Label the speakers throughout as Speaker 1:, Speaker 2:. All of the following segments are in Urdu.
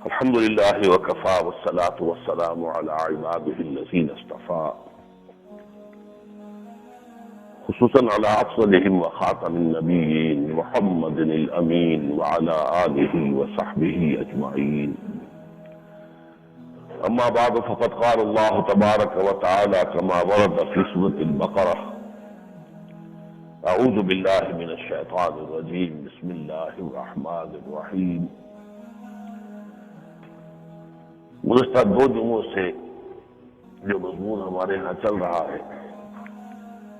Speaker 1: الحمد لله وكفى والصلاة والسلام على عباده الذين اصطفى خصوصا على أفضلهم وخاتم النبيين محمد الأمين وعلى آله وصحبه أجمعين. أما بعد فقد قال الله تبارك وتعالى كما ورد في سورة البقرة: أعوذ بالله من الشيطان الرجيم بسم الله الرحمن الرحيم. گزشتہ 2 جمعوں سے جو مضمون ہمارے ہاں چل رہا ہے،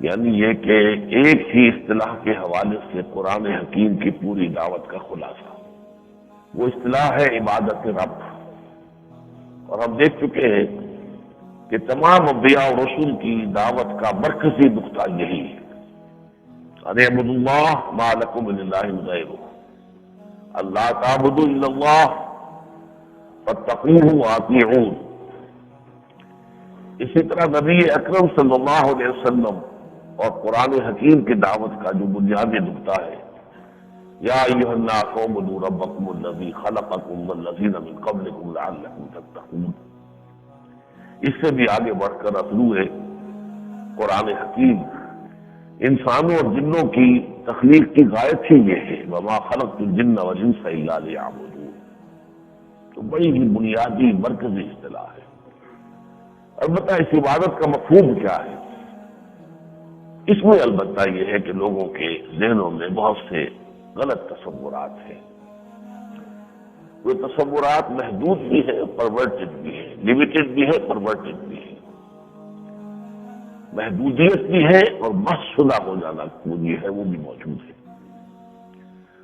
Speaker 1: یعنی یہ کہ ایک ہی اصطلاح کے حوالے سے قرآن حکیم کی پوری دعوت کا خلاصہ، وہ اصطلاح ہے عبادت رب. اور ہم دیکھ چکے ہیں کہ تمام انبیاء اور رسول کی دعوت کا مرکزی نقطہ یہی ہے: ان اعبدوا اللہ ما لکم من الہ غیرہ، اللہ تعبدوا الا اللہ فاتقوہ واطیعون. اسی طرح نبی اکرم صلی اللہ علیہ وسلم اور قرآن حکیم کی دعوت کا جو بنیادی نقطہ ہے: یا ایھا الناس اعبدوا ربکم الذی خلقکم والذین من قبلکم لعلکم تتقون. اس سے بھی آگے بڑھ کر شروع ہے قرآن حکیم انسانوں اور جنوں کی تخلیق کی غایت ہی یہ ہے: وما خلقت الجن والانس الا لیعبدون. تو بڑی ہی بنیادی مرکزی اصطلاح ہے. البتہ اس عبادت کا مفہوم کیا ہے؟ اس میں البتہ یہ ہے کہ لوگوں کے ذہنوں میں بہت سے غلط تصورات ہیں. وہ تصورات محدود بھی ہیں، پرورٹڈ بھی ہیں، لمیٹڈ بھی ہے، پرورٹڈ بھی ہے. محدودیت بھی ہے اور بحث شدہ ہو جانا جو ہے وہ بھی موجود ہے.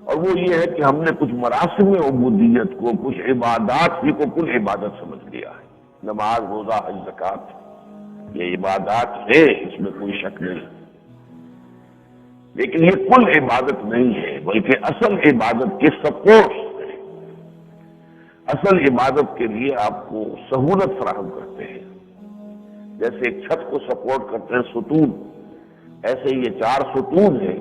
Speaker 1: اور وہ یہ ہے کہ ہم نے کچھ مراسم عبودیت کو، کچھ عبادات ہی کو کل عبادت سمجھ لیا ہے. نماز، روزہ، حج، زکوٰۃ یہ عبادات ہے، اس میں کوئی شک نہیں، لیکن یہ کل عبادت نہیں ہے، بلکہ اصل عبادت کے سپورٹ ہے. اصل عبادت کے لیے آپ کو سہولت فراہم کرتے ہیں. جیسے ایک چھت کو سپورٹ کرتے ہیں ستون، ایسے یہ 4 ستون ہیں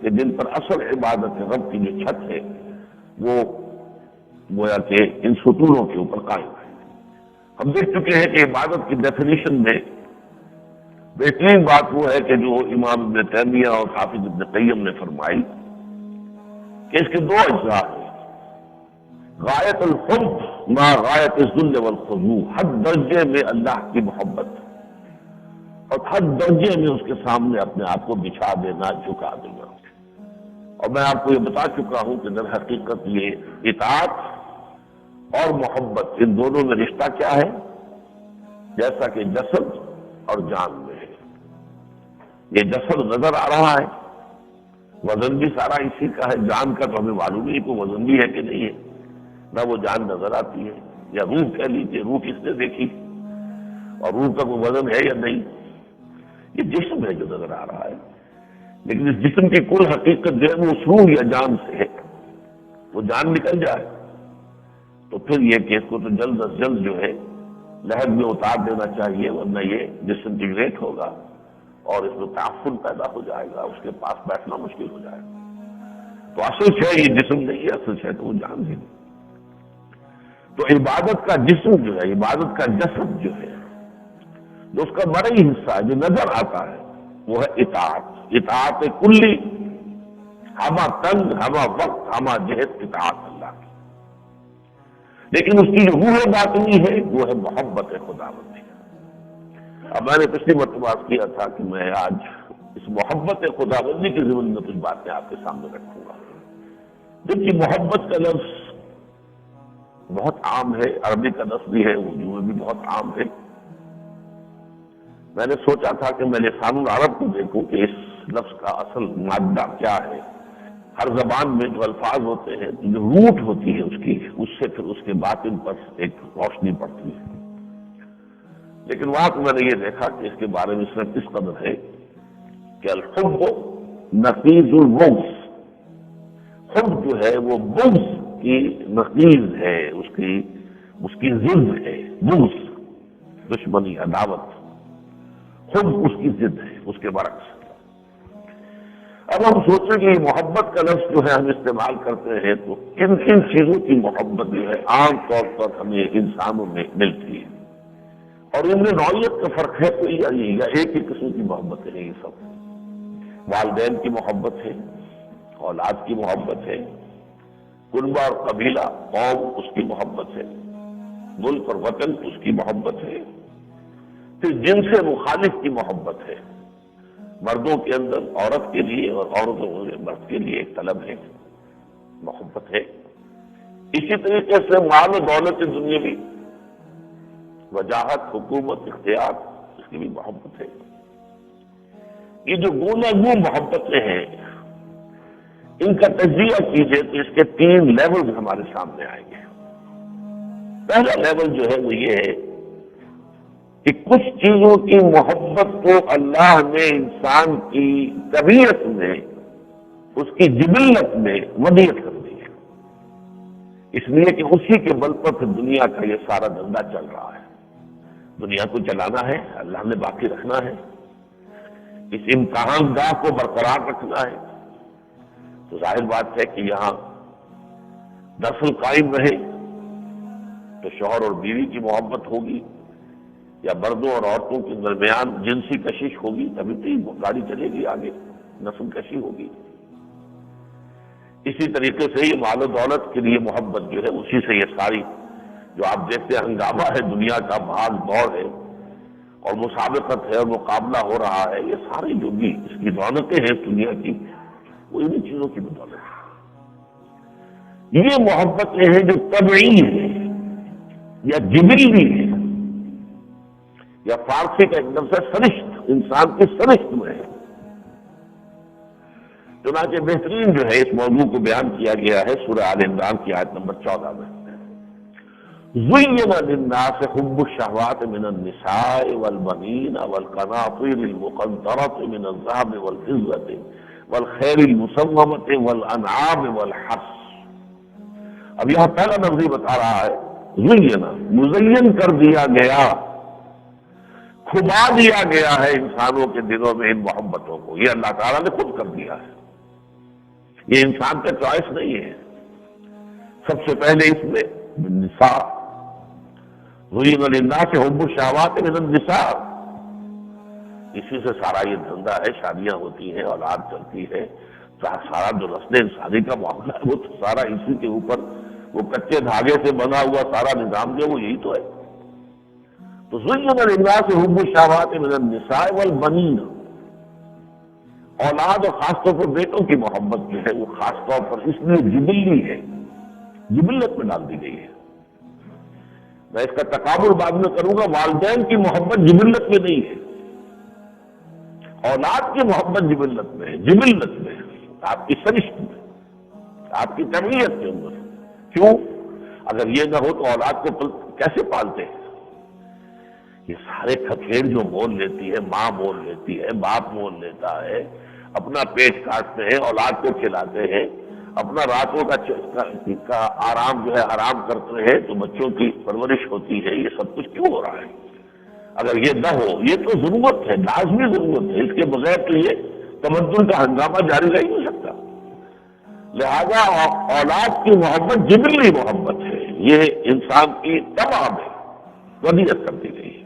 Speaker 1: کہ جن پر اصل عبادت رب کی جو چھت ہے وہ گویا کہ ان ستونوں کے اوپر قائم ہے. ہم دیکھ چکے ہیں کہ عبادت کی ڈیفینیشن میں بہترین بات وہ ہے کہ جو امام ابن تیمیہ اور حافظ ابن قیم نے فرمائی کہ اس کے 2 اجزاء ہیں: غایت الحب مع غایت الذل والخضوع، حد درجے میں اللہ کی محبت اور حد درجے میں اس کے سامنے اپنے آپ کو بچھا دینا، جھکا دینا. اور میں آپ کو یہ بتا چکا ہوں کہ در حقیقت یہ اطاعت اور محبت، ان دونوں میں رشتہ کیا ہے؟ جیسا کہ جسد اور جان میں ہے. یہ جسد نظر آ رہا ہے، وزن بھی سارا اسی کا ہے. جان کا تو ہمیں معلوم نہیں کہ وزن بھی ہے کہ نہیں ہے، نہ وہ جان نظر آتی ہے. یا روح کہہ لیجیے، روح کس نے دیکھی اور روح کا کوئی وزن ہے یا نہیں؟ یہ جسم ہے جو نظر آ رہا ہے، لیکن اس جسم کی کل حقیقت جو ہے وہ اس روح یا جان سے ہے. وہ جان نکل جائے تو پھر یہ کہ اس کو تو جلد از جلد جو ہے لہد میں اتار دینا چاہیے، ورنہ یہ ڈس انٹیگریٹ ہوگا اور اس میں تعفن پیدا ہو جائے گا، اس کے پاس بیٹھنا مشکل ہو جائے گا. تو اصل شے یہ جسم نہیں ہے، اصل شے تو وہ جان ہی نہیں. تو عبادت کا جسم جو ہے، عبادت کا جسد جو ہے، جو اس کا بڑا ہی حصہ ہے جو نظر آتا ہے، وہ ہے اطاعت. اطاعت کلی، ہمہ تنگ، ہمہ وقت، ہمہ جہت اطاعت اللہ کی. لیکن اس کی جو روح باطنی ہے وہ ہے محبت خداوندی. اب میں نے پچھلی مرتبہ عرض کیا تھا کہ میں آج اس محبت خداوندی کے ضمن میں کچھ باتیں آپ کے سامنے رکھوں گا. جبکہ محبت کا لفظ بہت عام ہے، عربی کا لفظ بھی ہے، اردو میں بھی بہت عام ہے. میں نے سوچا تھا کہ میں لسان العرب کو دیکھوں کہ اس لفظ کا اصل مادہ کیا ہے. ہر زبان میں جو الفاظ ہوتے ہیں، جو روٹ ہوتی ہے اس کی، اس سے پھر اس کے باطن پر ایک روشنی پڑتی ہے. لیکن وہاں تو میں نے یہ دیکھا کہ اس کے بارے میں صرف اس قدر ہے کہ الحب نقیض البغض. حب جو ہے وہ بغض کی نقیض ہے، اس کی ضد ہے. بغض دشمنی، عداوت. حب اس کی ضد ہے، اس کے برعکس. اب ہم سوچیں کہ یہ محبت کا لفظ جو ہے ہم استعمال کرتے ہیں تو کن کن چیزوں کی محبت جو ہے عام طور پر ہمیں انسانوں میں ملتی ہے، اور ان میں نوعیت کا فرق ہے تو یا ایک ہی قسم کی محبت ہے؟ یہ سب والدین کی محبت ہے، اولاد کی محبت ہے، کنبہ اور قبیلہ قوم اس کی محبت ہے، ملک اور وطن اس کی محبت ہے، پھر جن سے مخالف کی محبت ہے، مردوں کے اندر عورت کے لیے اور عورتوں کے مرد کے لیے ایک طلب ہے، محبت ہے۔ اسی طریقے سے مال و دولت دنیا بھی، وجاہت، حکومت، اختیار، اس کی بھی محبت ہے۔ یہ جو گوناگون محبتیں ہیں ان کا تجزیہ کیجئے تو اس کے 3 لیول ہمارے سامنے آئیں گے۔ پہلا لیول جو ہے وہ یہ ہے کہ کچھ چیزوں کی محبت کو اللہ نے انسان کی طبیعت میں، اس کی جبلت میں ودیعت کر دی ہے، اس لیے کہ اسی کے بل پر پھر دنیا کا یہ سارا دھندا چل رہا ہے۔ دنیا کو چلانا ہے، اللہ نے باقی رکھنا ہے، اس امتحان گاہ کو برقرار رکھنا ہے، تو ظاہر بات ہے کہ یہاں نسل قائم رہے تو شوہر اور بیوی کی محبت ہوگی، یا مردوں اور عورتوں کے درمیان جنسی کشش ہوگی، تبھی تو گاڑی چلے گی، آگے نسل کشی ہوگی۔ اسی طریقے سے یہ مال و دولت کے لیے محبت جو ہے اسی سے یہ ساری جو آپ دیکھتے ہیں ہنگامہ ہے، دنیا کا بھاگ دوڑ ہے اور مسابقت ہے اور مقابلہ ہو رہا ہے، یہ ساری جو بھی اس کی دولتیں ہیں دنیا کی، وہ انہی چیزوں کی بدولت ہے۔ یہ محبتیں ہیں جو طبعی ہیں یا جبلی ہے، یا فارسی کا ایک لفظ ہے سرشت، انسان کی سرشت میں ہے۔ چنانچہ بہترین جو ہے اس موضوع کو بیان کیا گیا ہے سورہ آل عمران کی آیت نمبر 14 میں، زُيِّنَ لِلنَّاسِ حُبُّ الشَّهَوَاتِ مِنَ النِّسَاءِ وَالْبَنِينَ وَالْقَنَاطِيرِ الْمُقَنطَرَةِ مِنَ الذَّهَبِ وَالْفِضَّةِ وَالْخَيْلِ الْمُسَوَّمَةِ وَالْأَنْعَامِ وَالْحَرْثِ۔ اب یہاں پہلا لفظ بتا رہا ہے زُيِّنَ، مزین کر دیا گیا، کھبا دیا گیا ہے انسانوں کے دلوں میں ان محبتوں کو، یہ اللہ تعالیٰ نے خود کر دیا ہے، یہ انسان کا چوائس نہیں ہے۔ سب سے پہلے اس میں نساء، زُيِّنَ لِلنَّاسِ حُبُّ الشَّهَوَاتِ مِنَ النِّسَاء، اسی سے سارا یہ دھندا ہے، شادیاں ہوتی ہیں، اولاد چلتی ہے، سارا جو نسل انسانی کا معاملہ ہے وہ تو سارا اسی کے اوپر، وہ کچے دھاگے سے بنا ہوا سارا نظام جو وہ یہی تو ہے۔ تو زُيِّنَ لِلنَّاسِ حُبُّ الشَّهَوَاتِ مِنَ النِّسَاءِ وَالْبَنِينَ، اولاد اور خاص طور پر بیٹوں کی محبت جو ہے وہ خاص طور پر اس لیے جبلی ہے، جبلت میں ڈال دی گئی ہے۔ میں اس کا تقابل بعد میں کروں گا، والدین کی محبت جبلت میں نہیں ہے، اولاد کی محبت جبلت میں ہے، جبلت میں، آپ کی سرشت میں، آپ کی طبیعت کے اندر۔ کیوں؟ اگر یہ نہ ہو تو اولاد کو کیسے پالتے ہیں؟ یہ سارے کھکھیڑ جو مول لیتی ہے، ماں مول لیتی ہے، باپ مول لیتا ہے، اپنا پیٹ کاٹتے ہیں، اولاد کو کھلاتے ہیں، اپنا راتوں کا آرام جو ہے حرام کرتے ہیں تو بچوں کی پرورش ہوتی ہے، یہ سب کچھ کیوں ہو رہا ہے؟ اگر یہ نہ ہو، یہ تو ضرورت ہے، لازمی ضرورت ہے، اس کے بغیر تو یہ تمدن کا ہنگامہ جاری رہ نہیں سکتا۔ لہذا اولاد کی محبت جبلی محبت ہے، یہ انسان کی طبع میں ودیعت کر دی گئی ہے۔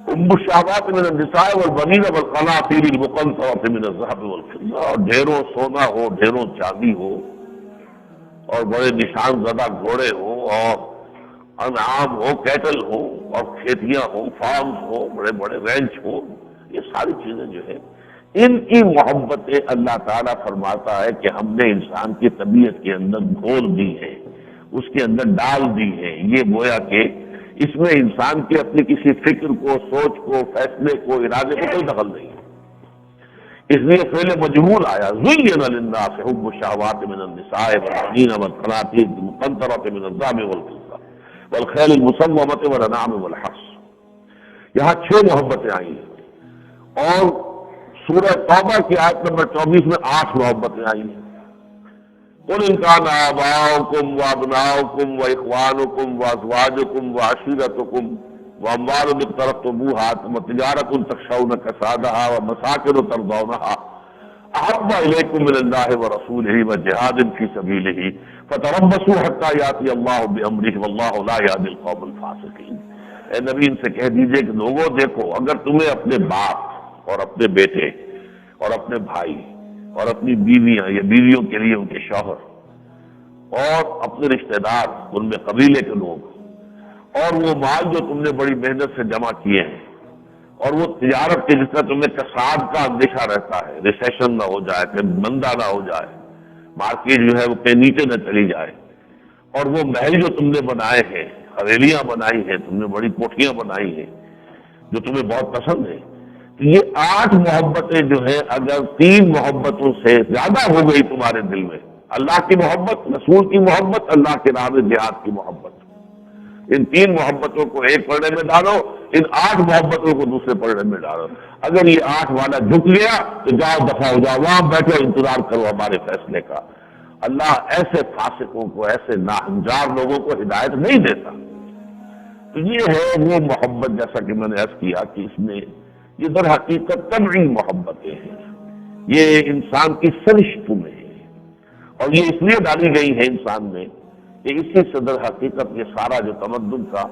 Speaker 1: حُبُّ الشَّهَوَاتِ مِنَ النِّسَاءِ وَالْبَنِينَ وَالْقَنَاطِيرِ الْمُقَنطَرَةِ مِنَ الذَّهَبِ وَالْفِضَّةِ، اور ڈھیروں سونا ہو، ڈھیروں چاندی ہو، اور بڑے نشان زدہ گھوڑے ہوں، اور انعام ہو، کیٹل ہو، اور کھیتیاں ہوں، فارمز ہو، بڑے بڑے رینچ ہو، یہ ساری چیزیں جو ہے ان کی محبتیں اللہ تعالیٰ فرماتا ہے کہ ہم نے انسان کی طبیعت کے اندر گھول دی ہے، اس کے اندر ڈال دی ہے۔ یہ گویا کہ اس میں انسان کی اپنی کسی فکر کو، سوچ کو، فیصلے کو، ارادے کو کوئی دخل نہیں ہے، اس لیے فعل مجہول آیا۔ زُيِّنَ لِلنَّاسِ حُبُّ الشَّهَوَاتِ مِنَ النِّسَاءِ وَالْبَنِينَ وَالْقَنَاطِيرِ الْمُقَنطَرَةِ مِنَ الذَّهَبِ وَالْفِضَّةِ وَالْخَيْلِ الْمُسَوَّمَةِ وَالْأَنْعَامِ وَالْحَرْثِ۔ یہاں 6 محبتیں آئی ہیں، اور سورہ توبہ کی آیت نمبر 24 میں 8 محبتیں آئی ہیں۔ قُلْ إِنْ كَانَ آبَاؤُكُمْ وَأَبْنَاؤُكُمْ وَإِخْوَانُكُمْ وَأَزْوَاجُكُمْ وَعَشِيرَتُكُمْ وَأَمْوَالٌ اقْتَرَفْتُمُوهَا وَتِجَارَةٌ تَخْشَوْنَ كَسَادَهَا وَمَسَاكِنُ تَرْضَوْنَهَا احب الیکم من اللہ ورسولہ وجہاد فی سبیلہ فتربصوا حتی یاتی اللہ بامرہ واللہ لا یہدی القوم الفاسقین۔ اے نبی ان سے کہہ دیجئے کہ لوگوں دیکھو، اگر تمہیں اپنے باپ اور اپنے بیٹے اور اپنے بھائی اور اپنی بیویاں یا بیویوں کے لیے ان کے شوہر اور اپنے رشتہ دار ان میں قبیلے کے لوگ اور وہ مال جو تم نے بڑی محنت سے جمع کیے ہیں اور وہ تجارت کے جس طرح تمہیں کساد کا اندیشہ رہتا ہے، ریسیشن نہ ہو جائے، کہ مندہ نہ ہو جائے، مارکیٹ جو ہے وہ کہیں نیچے نہ چلی جائے، اور وہ محل جو تم نے بنائے ہیں، حویلیاں بنائی ہیں، تم نے بڑی کوٹھیاں بنائی ہیں جو تمہیں بہت پسند ہے، یہ 8 محبتیں جو ہیں اگر 3 محبتوں سے زیادہ ہو گئی تمہارے دل میں، اللہ کی محبت، رسول کی محبت، اللہ کے راہ میں جہاد کی محبت، ان 3 محبتوں کو ایک پلڑے میں ڈالو، ان 8 محبتوں کو دوسرے پلڑے میں ڈالو۔ اگر یہ 8 والا جھک گیا تو جاؤ دفع ہو جاؤ، وہاں بیٹھو انتظار کرو ہمارے فیصلے کا۔ اللہ ایسے فاسقوں کو، ایسے ناہنجار لوگوں کو ہدایت نہیں دیتا۔ تو یہ ہے وہ محبت، جیسا کہ میں نے عرض کیا کہ اس میں یہ در حقیقت طبعی محبتیں ہیں، یہ انسان کی سرشت میں ہے، اور یہ اس لیے ڈالی گئی ہے انسان میں کہ اسی سے در حقیقت یہ سارا جو تمدن کا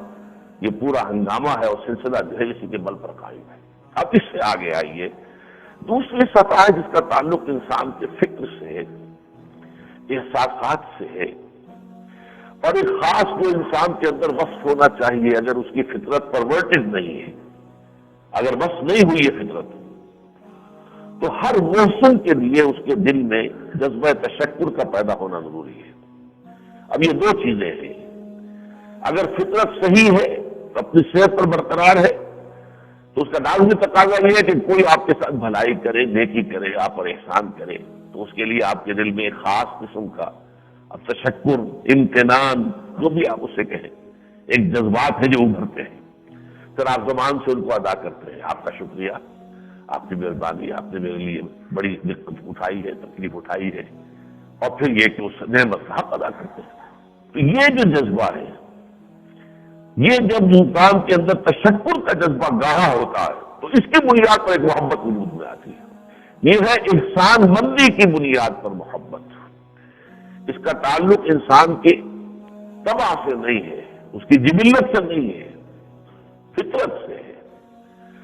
Speaker 1: یہ پورا ہنگامہ ہے اور سلسلہ جو ہے اسی کے بل پر قائم ہے۔ اب اس سے آگے آئیے، دوسری سطح ہے جس کا تعلق انسان کے فکر سے، احساسات سے ہے، اور ایک خاص جو انسان کے اندر وصف ہونا چاہیے اگر اس کی فطرت پرورٹڈ نہیں ہے، اگر وصف نہیں ہوئی ہے فطرت، تو ہر محسن کے لیے اس کے دل میں جذبہ تشکر کا پیدا ہونا ضروری ہے۔ اب یہ 2 چیزیں ہیں، اگر فطرت صحیح ہے، اپنی صحت پر برقرار ہے، تو اس کا لازمی تقاضا یہ ہے کہ کوئی آپ کے ساتھ بھلائی کرے، نیکی کرے، آپ پر احسان کرے، تو اس کے لیے آپ کے دل میں ایک خاص قسم کا اب تشکر، امتنان، جو بھی آپ اسے کہیں، ایک جذبات ہے جو ابھرتے ہیں، پھر آپ زبان سے ان کو ادا کرتے ہیں، آپ کا شکریہ، آپ کی مہربانی، آپ نے میرے لیے بڑی دقت اٹھائی ہے، تکلیف اٹھائی ہے، اور پھر یہ کہ اس نعمت کا حق ادا کرتے ہیں۔ تو یہ جو جذبہ ہے، یہ جب انسان کے اندر تشکر کا جذبہ گاہا ہوتا ہے تو اس کی بنیاد پر ایک محبت وجود میں آتی ہے۔ یہ ہے انسان مندی کی بنیاد پر محبت۔ اس کا تعلق انسان کی طبع سے نہیں ہے، اس کی جبلت سے نہیں ہے، فطرت سے ہے،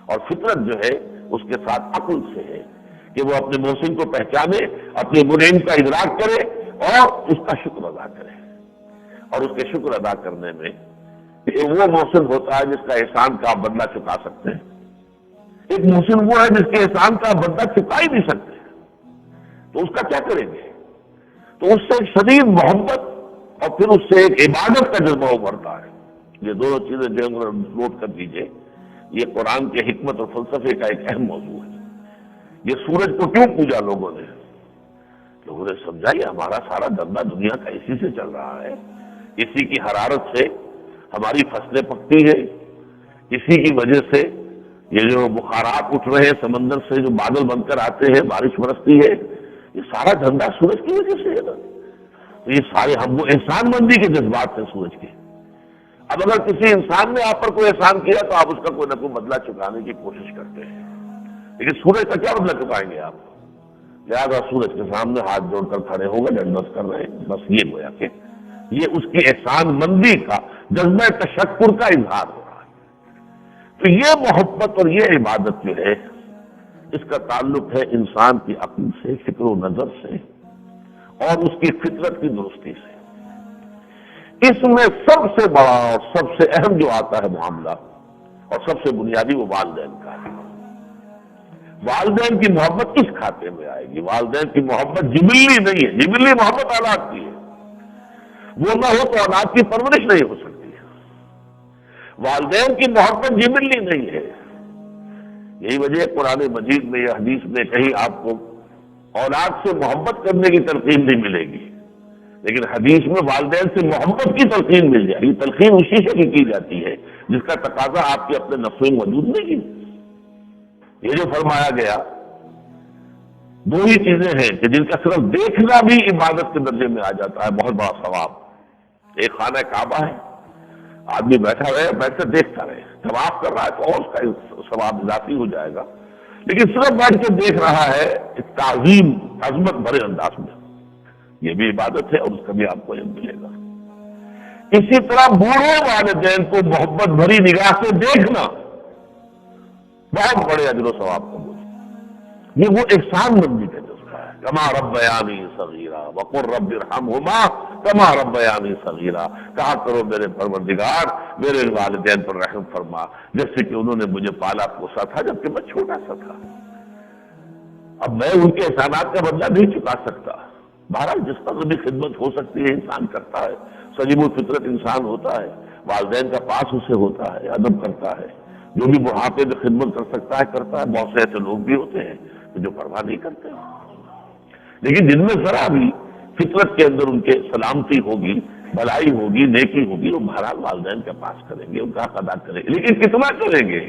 Speaker 1: اور فطرت جو ہے اس کے ساتھ عقل سے ہے کہ وہ اپنے محسن کو پہچانے، اپنے منعم کا ادراک کرے اور اس کا شکر ادا کرے، اور اس کے شکر ادا کرنے میں وہ محسن ہوتا ہے جس کا احسان کا آپ بدلہ چکا سکتے ہیں۔ ایک محسن وہ ہے جس کے احسان کا آپ بدلہ چکا ہی نہیں سکتے، تو اس کا کیا کریں گے؟ تو اس سے ایک شدید محبت اور پھر اس سے ایک عبادت کا جذبہ ابھرتا ہے۔ یہ دونوں چیزیں جو نوٹ کر دیجئے، یہ قرآن کے حکمت اور فلسفے کا ایک اہم موضوع ہے۔ یہ سورج کو کیوں پوجا لوگوں نے سمجھا یہ ہمارا سارا دھندا دنیا کا اسی سے چل رہا ہے، اسی کی حرارت سے ہماری فصلیں پکتی ہیں، اسی کی وجہ سے یہ جو بخارات اٹھ رہے ہیں سمندر سے، جو بادل بن کر آتے ہیں، بارش برستی ہے، یہ سارا دھندا سورج کی وجہ سے ہے نا۔ تو یہ سارے ہم وہ احسان مندی کے جذبات ہیں سورج کے۔ اب اگر کسی انسان نے آپ پر کوئی احسان کیا تو آپ اس کا کوئی نہ کوئی بدلہ چکانے کی کوشش کرتے ہیں، لیکن سورج کا کیا بدلہ چکائیں گے آپ؟ لہٰذا سورج کے سامنے ہاتھ جوڑ کر کھڑے ہو گئے، ڈنڈوت کر رہے ہیں، بس یہ گویا کہ یہ اس کی احسان مندی کا، جذبہ تشکر کا اظہار ہو رہا ہے۔ تو یہ محبت اور یہ عبادت جو ہے، اس کا تعلق ہے انسان کی عقل سے، فکر و نظر سے، اور اس کی فطرت کی درستی سے۔ اس میں سب سے بڑا اور سب سے اہم جو آتا ہے معاملہ، اور سب سے بنیادی، وہ والدین کا ہے۔ والدین کی محبت کس کھاتے میں آئے گی؟ والدین کی محبت جبلی نہیں ہے، جبلی محبت اولاد کی ہے، وہ نہ ہو تو اولاد کی پرورش نہیں ہو سکتی۔ والدین کی محبت جبلی نہیں ہے، یہی وجہ ہے قرآن مجید میں یا حدیث میں کہیں آپ کو اولاد سے محبت کرنے کی تلقین نہیں ملے گی، لیکن حدیث میں والدین سے محبت کی تلقین مل جائے گی۔ تلقین اسی سے کی جاتی ہے جس کا تقاضا آپ کے اپنے نفس میں موجود نہیں ہے۔ یہ جو فرمایا گیا، 2 ہی چیزیں ہیں کہ جن کا صرف دیکھنا بھی عبادت کے درجے میں آ جاتا ہے، بہت بڑا ثواب۔ ایک خانہ کعبہ ہے، آدمی بیٹھا رہے، بیٹھ کر دیکھتا رہے، طواف کر رہا ہے تو اور اس کا ثواب اضافی ہو جائے گا، لیکن صرف بیٹھ کے دیکھ رہا ہے تعظیم عظمت بھرے انداز میں، یہ بھی عبادت ہے اور اس کا بھی آپ کو علم ملے گا۔ اسی طرح بوڑھے والدین کو محبت بھری نگاہ سے دیکھنا بہت بڑے اجر و ثواب کا بوجھ، یہ وہ احسان مندی کا جذبہ ہے۔ کما ربیانی صغیرا وقل رب ارحمہما کما ربیانی صغیرا، کہا کرو میرے پروردگار میرے والدین پر رحم فرما جیسے کہ انہوں نے مجھے پالا پوسا تھا جبکہ میں چھوٹا سا تھا۔ اب میں ان کے احسانات کا بدلہ نہیں چکا سکتا، بہرحال جس پر بھی خدمت ہو سکتی ہے انسان کرتا ہے، سلیم الفطرت انسان ہوتا ہے، والدین کا پاس اسے ہوتا ہے، ادب کرتا ہے، جو بھی بڑھاپے میں خدمت کر سکتا ہے کرتا ہے۔ بہت سے ایسے لوگ بھی ہوتے ہیں جو پرواہ نہیں کرتے، لیکن جن میں ذرا بھی فطرت کے اندر ان کے سلامتی ہوگی، بھلائی ہوگی، نیکی ہوگی، وہ بہرحال والدین کا پاس کریں گے، ان کا حق ادا کریں گے، لیکن کتنا کریں گے؟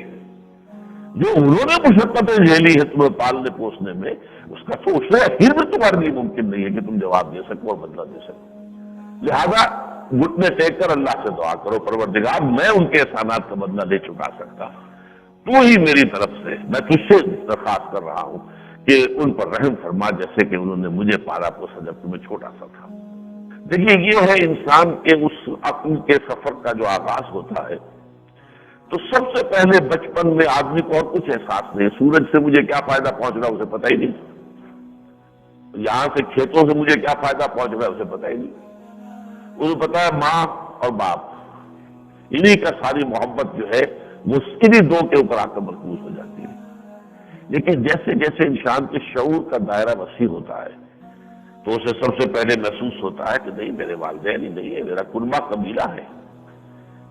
Speaker 1: جو انہوں نے مشقتیں جھیلی ہے تمہیں پالنے پوسنے میں، اس کا تو اسے پھر بھی تمہارے لیے ممکن نہیں ہے کہ تم جواب دے سکو اور بدلہ دے سکو۔ لہذا گھٹنے ٹیک کر اللہ سے دعا کرو، پروردگار میں ان کے احسانات کا بدلہ نہیں چکا سکتا، تو ہی میری طرف سے میں تجھ سے درخواست کر رہا ہوں کہ ان پر رحم فرما جیسے کہ انہوں نے مجھے پالا پوسا جب میں چھوٹا سا تھا۔ دیکھیے یہ ہے انسان کے اس عقل کے سفر کا جو آغاز ہوتا ہے، تو سب سے پہلے بچپن میں آدمی کو اور کچھ احساس نہیں، سورج سے مجھے کیا فائدہ پہنچ رہا ہے اسے پتہ ہی نہیں، یہاں سے کھیتوں سے مجھے کیا فائدہ پہنچ رہا ہے اسے پتہ ہی نہیں، اسے پتا ہے ماں اور باپ، انہی کا ساری محبت جو ہے وہ انہی دو کے اوپر آ کر مرکوز ہو جاتی ہے۔ لیکن جیسے جیسے انسان کے شعور کا دائرہ وسیع ہوتا ہے تو اسے سب سے پہلے محسوس ہوتا ہے کہ نہیں میرے والدین ہی نہیں ہے، میرا کنبہ قبیلہ ہے،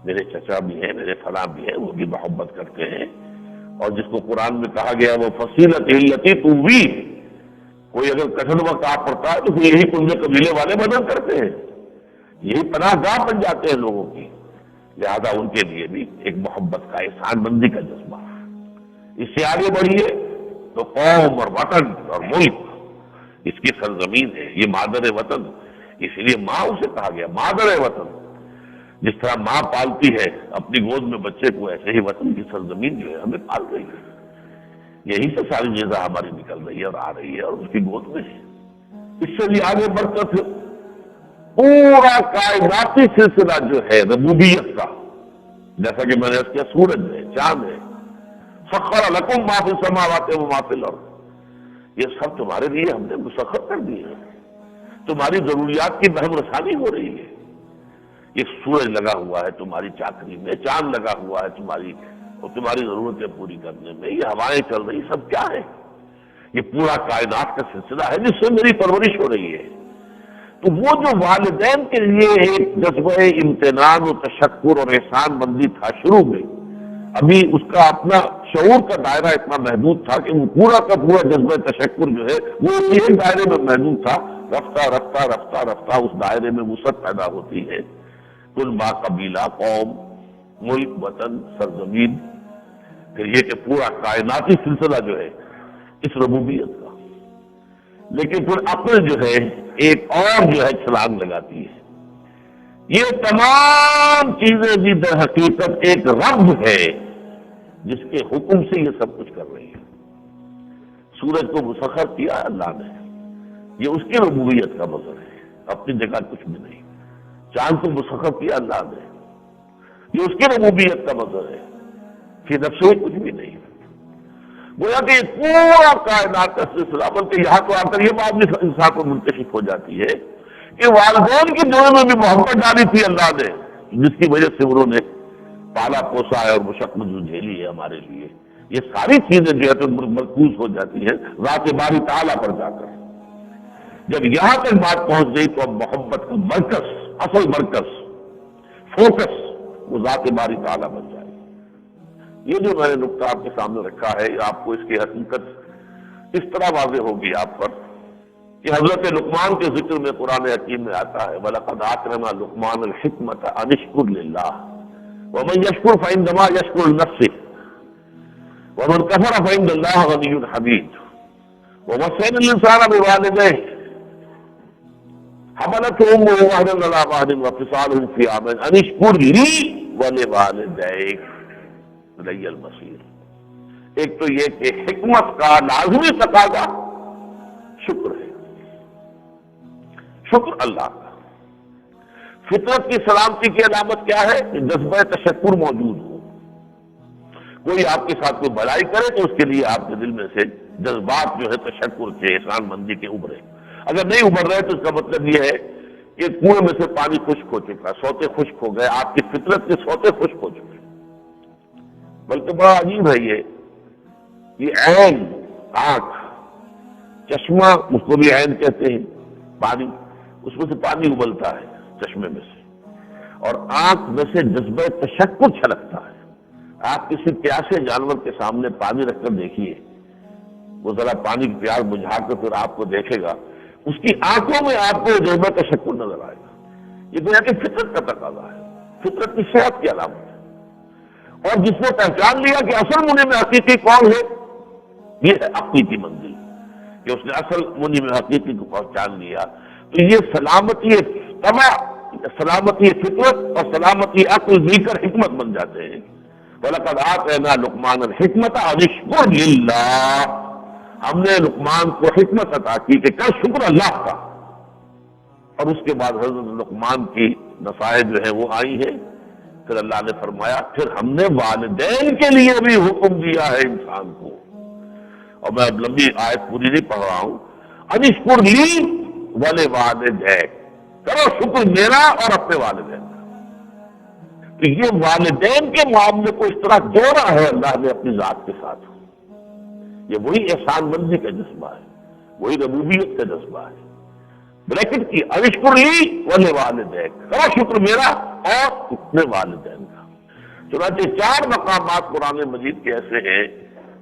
Speaker 1: میرے چچا بھی ہیں، میرے فلاں بھی ہیں، وہ بھی محبت کرتے ہیں، اور جس کو قرآن میں کہا گیا وہ فصیلت التی تؤوی، کوئی اگر کٹھن میں کام پڑتا ہے تو پھر یہی کنبے قبیلے والے مدد کرتے ہیں، یہی پناہ گاہ بن جاتے ہیں لوگوں کی، لہذا ان کے لیے بھی ایک محبت کا احسان مندی کا جذبہ۔ اس سے آگے بڑھیے تو قوم اور وطن اور ملک اس کی سرزمین ہے، یہ مادر وطن، اس لیے ماں اسے کہا گیا مادر وطن۔ جس طرح ماں پالتی ہے اپنی گود میں بچے کو، ایسے ہی وطن کی سرزمین جو ہے ہمیں پال رہی ہے، یہی سے ساری غذا ہماری نکل رہی ہے اور آ رہی ہے اور اس کی گود میں ہے۔ اس سے بھی آگے بڑھ کر پھر پورا کائناتی سلسلہ جو ہے ربوبیت کا، جیسا کہ میں نے اس کیا سورج ہے، چاند ہے، سخر لکم ما فی السماوات و ما فی الارض، یہ سب تمہارے لیے ہم نے مسخر کر دیے ہیں، تمہاری ضروریات کی بہم رسانی ہو رہی ہے، یہ سورج لگا ہوا ہے تمہاری چاکری میں، چاند لگا ہوا ہے تمہاری ضرورتیں پوری کرنے میں، یہ ہوائیں چل رہی، سب کیا ہے؟ یہ پورا کائنات کا سلسلہ ہے جس سے میری پرورش ہو رہی ہے۔ تو وہ جو والدین کے لیے ایک جذبہ امتنان و تشکر اور احسان مندی تھا شروع میں، ابھی اس کا اپنا شعور کا دائرہ اتنا محدود تھا کہ وہ پورا کا پورا جذبہ تشکر جو ہے وہ ایک دائرے میں محدود تھا، رفتہ رفتہ رفتہ رفتہ اس دائرے میں وسعت پیدا ہوتی ہے، کنبہ، قبیلہ، قوم، ملک، وطن، سرزمین، پھر یہ کہ پورا کائناتی سلسلہ جو ہے اس ربوبیت کا۔ لیکن پھر عقل جو ہے ایک اور جو ہے چھلانگ لگاتی ہے، یہ تمام چیزیں بھی در حقیقت ایک رب ہے جس کے حکم سے یہ سب کچھ کر رہی ہے۔ سورج کو مسخر کیا اللہ نے، یہ اس کی ربوبیت کا مظہر ہے، اپنی جگہ کچھ بھی نہیں۔ چاند کو مسخر کیا اللہ نے، یہ اس کی ربوبیت کا مظہر ہے، پھر نفس سے کچھ بھی نہیں۔ گویا کہ پورا کائنات کا سلسلہ، بلکہ یہاں تو آ کر یہ بات بھی انسان کو منکشف ہو جاتی ہے کہ والدین کی دلوں میں بھی محبت ڈالی تھی اللہ نے، جس کی وجہ سے انہوں نے پالا پوسا ہے اور مشقت جو جھیلی ہے ہمارے لیے، یہ ساری چیزیں جو ہے تو مرکوز ہو جاتی ہے ذات باری تعالیٰ پر جا کر۔ جب یہاں تک بات پہنچ گئی تو اب محبت کا مرکز، اصل مرکز، فوکس وہ ذات باری تعالیٰ بن جائے۔ یہ جو میں نے نقطہ آپ کے سامنے رکھا ہے، آپ کو اس کی حقیقت اس طرح واضح ہوگی آپ پر کہ حضرت لقمان کے ذکر میں قرآن حکیم میں آتا ہے وَلَقَدْ آتَيْنَا لُقْمَانَ الْحِكْمَةَ أَنِ اشْكُرْ لِلَّهِ وَمَنْ يَشْكُرْ فَإِنَّمَا يَشْكُرُ لِنَفْسِهِ وَمَنْ كَفَرَ فَإِنَّ اللَّهَ غَنِيٌّ حَمِيدٌ وَوَصَّيْنَا الْإِنسَانَ بِوَالِدَيْهِ حَمَلَتْهُ أُمُّهُ وَهْنًا عَلَىٰ وَهْنٍ وَفِصَالُهُ فِي عَامَيْنِ أَنِ اشْكُرْ لِي وَلِوَالِدَيْكَ إِلَيَّ الْمَصِيرُ۔ ایک تو یہ کہ حکمت کا لازمی تقاضا شکر ہے، شکر اللہ کا۔ فطرت کی سلامتی کی علامت کیا ہے؟ کہ جذبہ تشکر موجود ہو۔ کوئی آپ کے ساتھ کوئی بھلائی کرے تو اس کے لیے آپ کے دل میں سے جذبات جو ہے تشکر کے، احسان مندی کے ابھرے۔ اگر نہیں ابھر رہے تو اس کا مطلب یہ ہے کہ کنویں میں سے پانی خشک ہو چکا، سوتے خشک ہو گئے، آپ کی فطرت کے سوتے خشک ہو چکے۔ بلکہ بڑا عجیب ہے یہ عین، آنکھ، چشمہ، اس کو بھی عین کہتے ہیں، پانی، اس میں سے پانی ابلتا ہے چشمے میں سے، اور آنکھ میں سے جذبہ تشکر چھلکتا ہے۔ آپ کسی پیاسے جانور کے سامنے پانی رکھ کر دیکھیے، وہ ذرا پانی کی پیاس بجھا کر پھر آپ کو دیکھے گا، اس کی آنکھوں میں آپ کو جذبہ تشکر نظر آئے گا۔ یہ گویا کہ فطرت کا تقاضا ہے، فطرت کی صحت کی علامت ہے۔ اور جس نے پہچان لیا کہ اصل منی میں حقیقی کون ہے، یہ ہے عقل کی منزل، کہ اس نے اصل منی میں حقیقی کو پہچان لیا، تو یہ سلامتی طبع، سلامتی فطرت اور سلامتی عقل مل کر حکمت بن جاتے ہیں۔ وَلَقَدْ آتَيْنَا لُقْمَانَ الْحِكْمَةَ أَنِ اشْكُرْ لِلَّهِ، ہم نے لقمان کو حکمت عطا کی کہ کر شکر اللہ کا۔ اور اس کے بعد حضرت لقمان کی نصائح جو ہے وہ آئی ہے، پھر اللہ نے فرمایا پھر ہم نے والدین کے لیے بھی حکم دیا ہے انسان کو۔ اور میں اب لمبی آیت پوری نہیں پڑھ رہا ہوں، اَنِ اشْكُرْ لِي وَلِوَالِدَيْكَ، کرو شکر میرا اور اپنے والدین کا۔ تو یہ والدین کے معاملے کو اس طرح جوڑا ہے اللہ نے اپنی ذات کے ساتھ۔ یہ وہی احسان مندی کا جذبہ ہے، وہی ربوبیت کا جذبہ ہے۔ بریکٹ کی اشکر لی وَلِوَالِدَيْكَ، کرو شکر میرا اور اپنے والدین کا۔ چنانچہ 4 مقامات قرآن مجید کے ایسے ہیں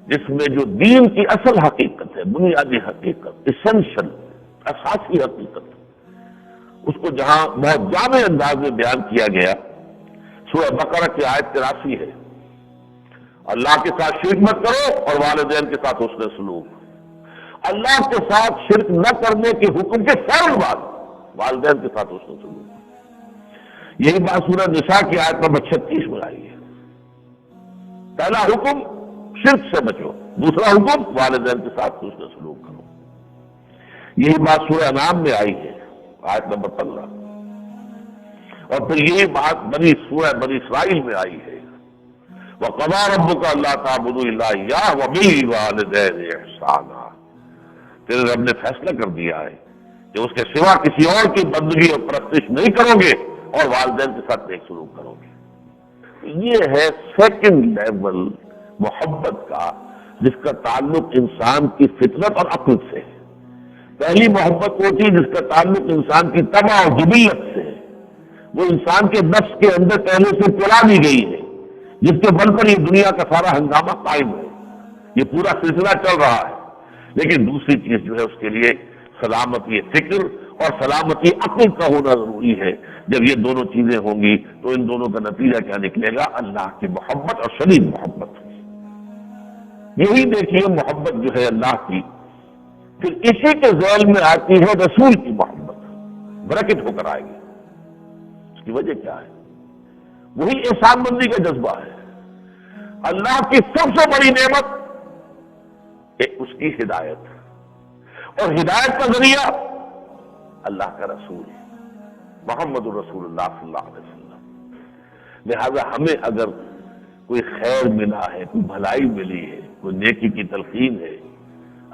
Speaker 1: جس میں جو دین کی اصل حقیقت ہے، بنیادی حقیقت، اسینشل، اساسی حقیقت، اس کو جہاں بہت جامع انداز میں بیان کیا گیا۔ سورہ بقرہ کی آیت 83 ہے، اللہ کے ساتھ شرک مت کرو اور والدین کے ساتھ حسن سلوک۔ اللہ کے ساتھ شرک نہ کرنے کے حکم کے فوراً بعد والدین کے ساتھ حسن سلوک۔ یہی بات سورہ نساء کی آیت نمبر 36 میں آئی ہے۔ پہلا حکم شرک سے بچو، دوسرا حکم والدین کے ساتھ حسن سلوک کرو۔ یہی بات سورہ انعام میں آئی ہے، آیت نمبر 15۔ اور پھر یہی بات سورہ بنی اسرائیل میں آئی ہے، وَقَضَىٰ رَبُّكَ أَلَّا تَعْبُدُوا إِلَّا إِيَّاهُ وَبِالْوَالِدَيْنِ إِحْسَانًا، تیرے رب نے فیصلہ کر دیا ہے کہ اس کے سوا کسی اور کی بندگی اور پرستش نہیں کرو گے اور والدین کے ساتھ نیک سلوک کرو گے۔ یہ ہے سیکنڈ لیول محبت کا، جس کا تعلق انسان کی فطرت اور عقل سے ہے۔ پہلی محبت ہوتی ہے جس کا تعلق انسان کی طبع اور جبلت سے ہے، وہ انسان کے نفس کے اندر پہلے سے پلا دی گئی ہے، جس کے بل پر یہ دنیا کا سارا ہنگامہ قائم ہے، یہ پورا سلسلہ چل رہا ہے۔ لیکن دوسری چیز جو ہے اس کے لیے سلامتی فکر اور سلامتی عقل کا ہونا ضروری ہے۔ جب یہ دونوں چیزیں ہوں گی تو ان دونوں کا نتیجہ کیا نکلے گا؟ اللہ کی محبت اور شدید محبت۔ یہی دیکھیے محبت جو ہے اللہ کی، پھر اسی کے ذیل میں آتی ہے رسول کی محبت، بریکٹ ہو کر آئے گی۔ اس کی وجہ کیا ہے؟ وہی احسان مندی کا جذبہ ہے۔ اللہ کی سب سے بڑی نعمت اس کی ہدایت، اور ہدایت کا ذریعہ اللہ کا رسول محمد رسول اللہ صلی اللہ علیہ وسلم۔ لہذا ہمیں اگر کوئی خیر ملا ہے، کوئی بھلائی ملی ہے، کوئی نیکی کی تلقین ہے،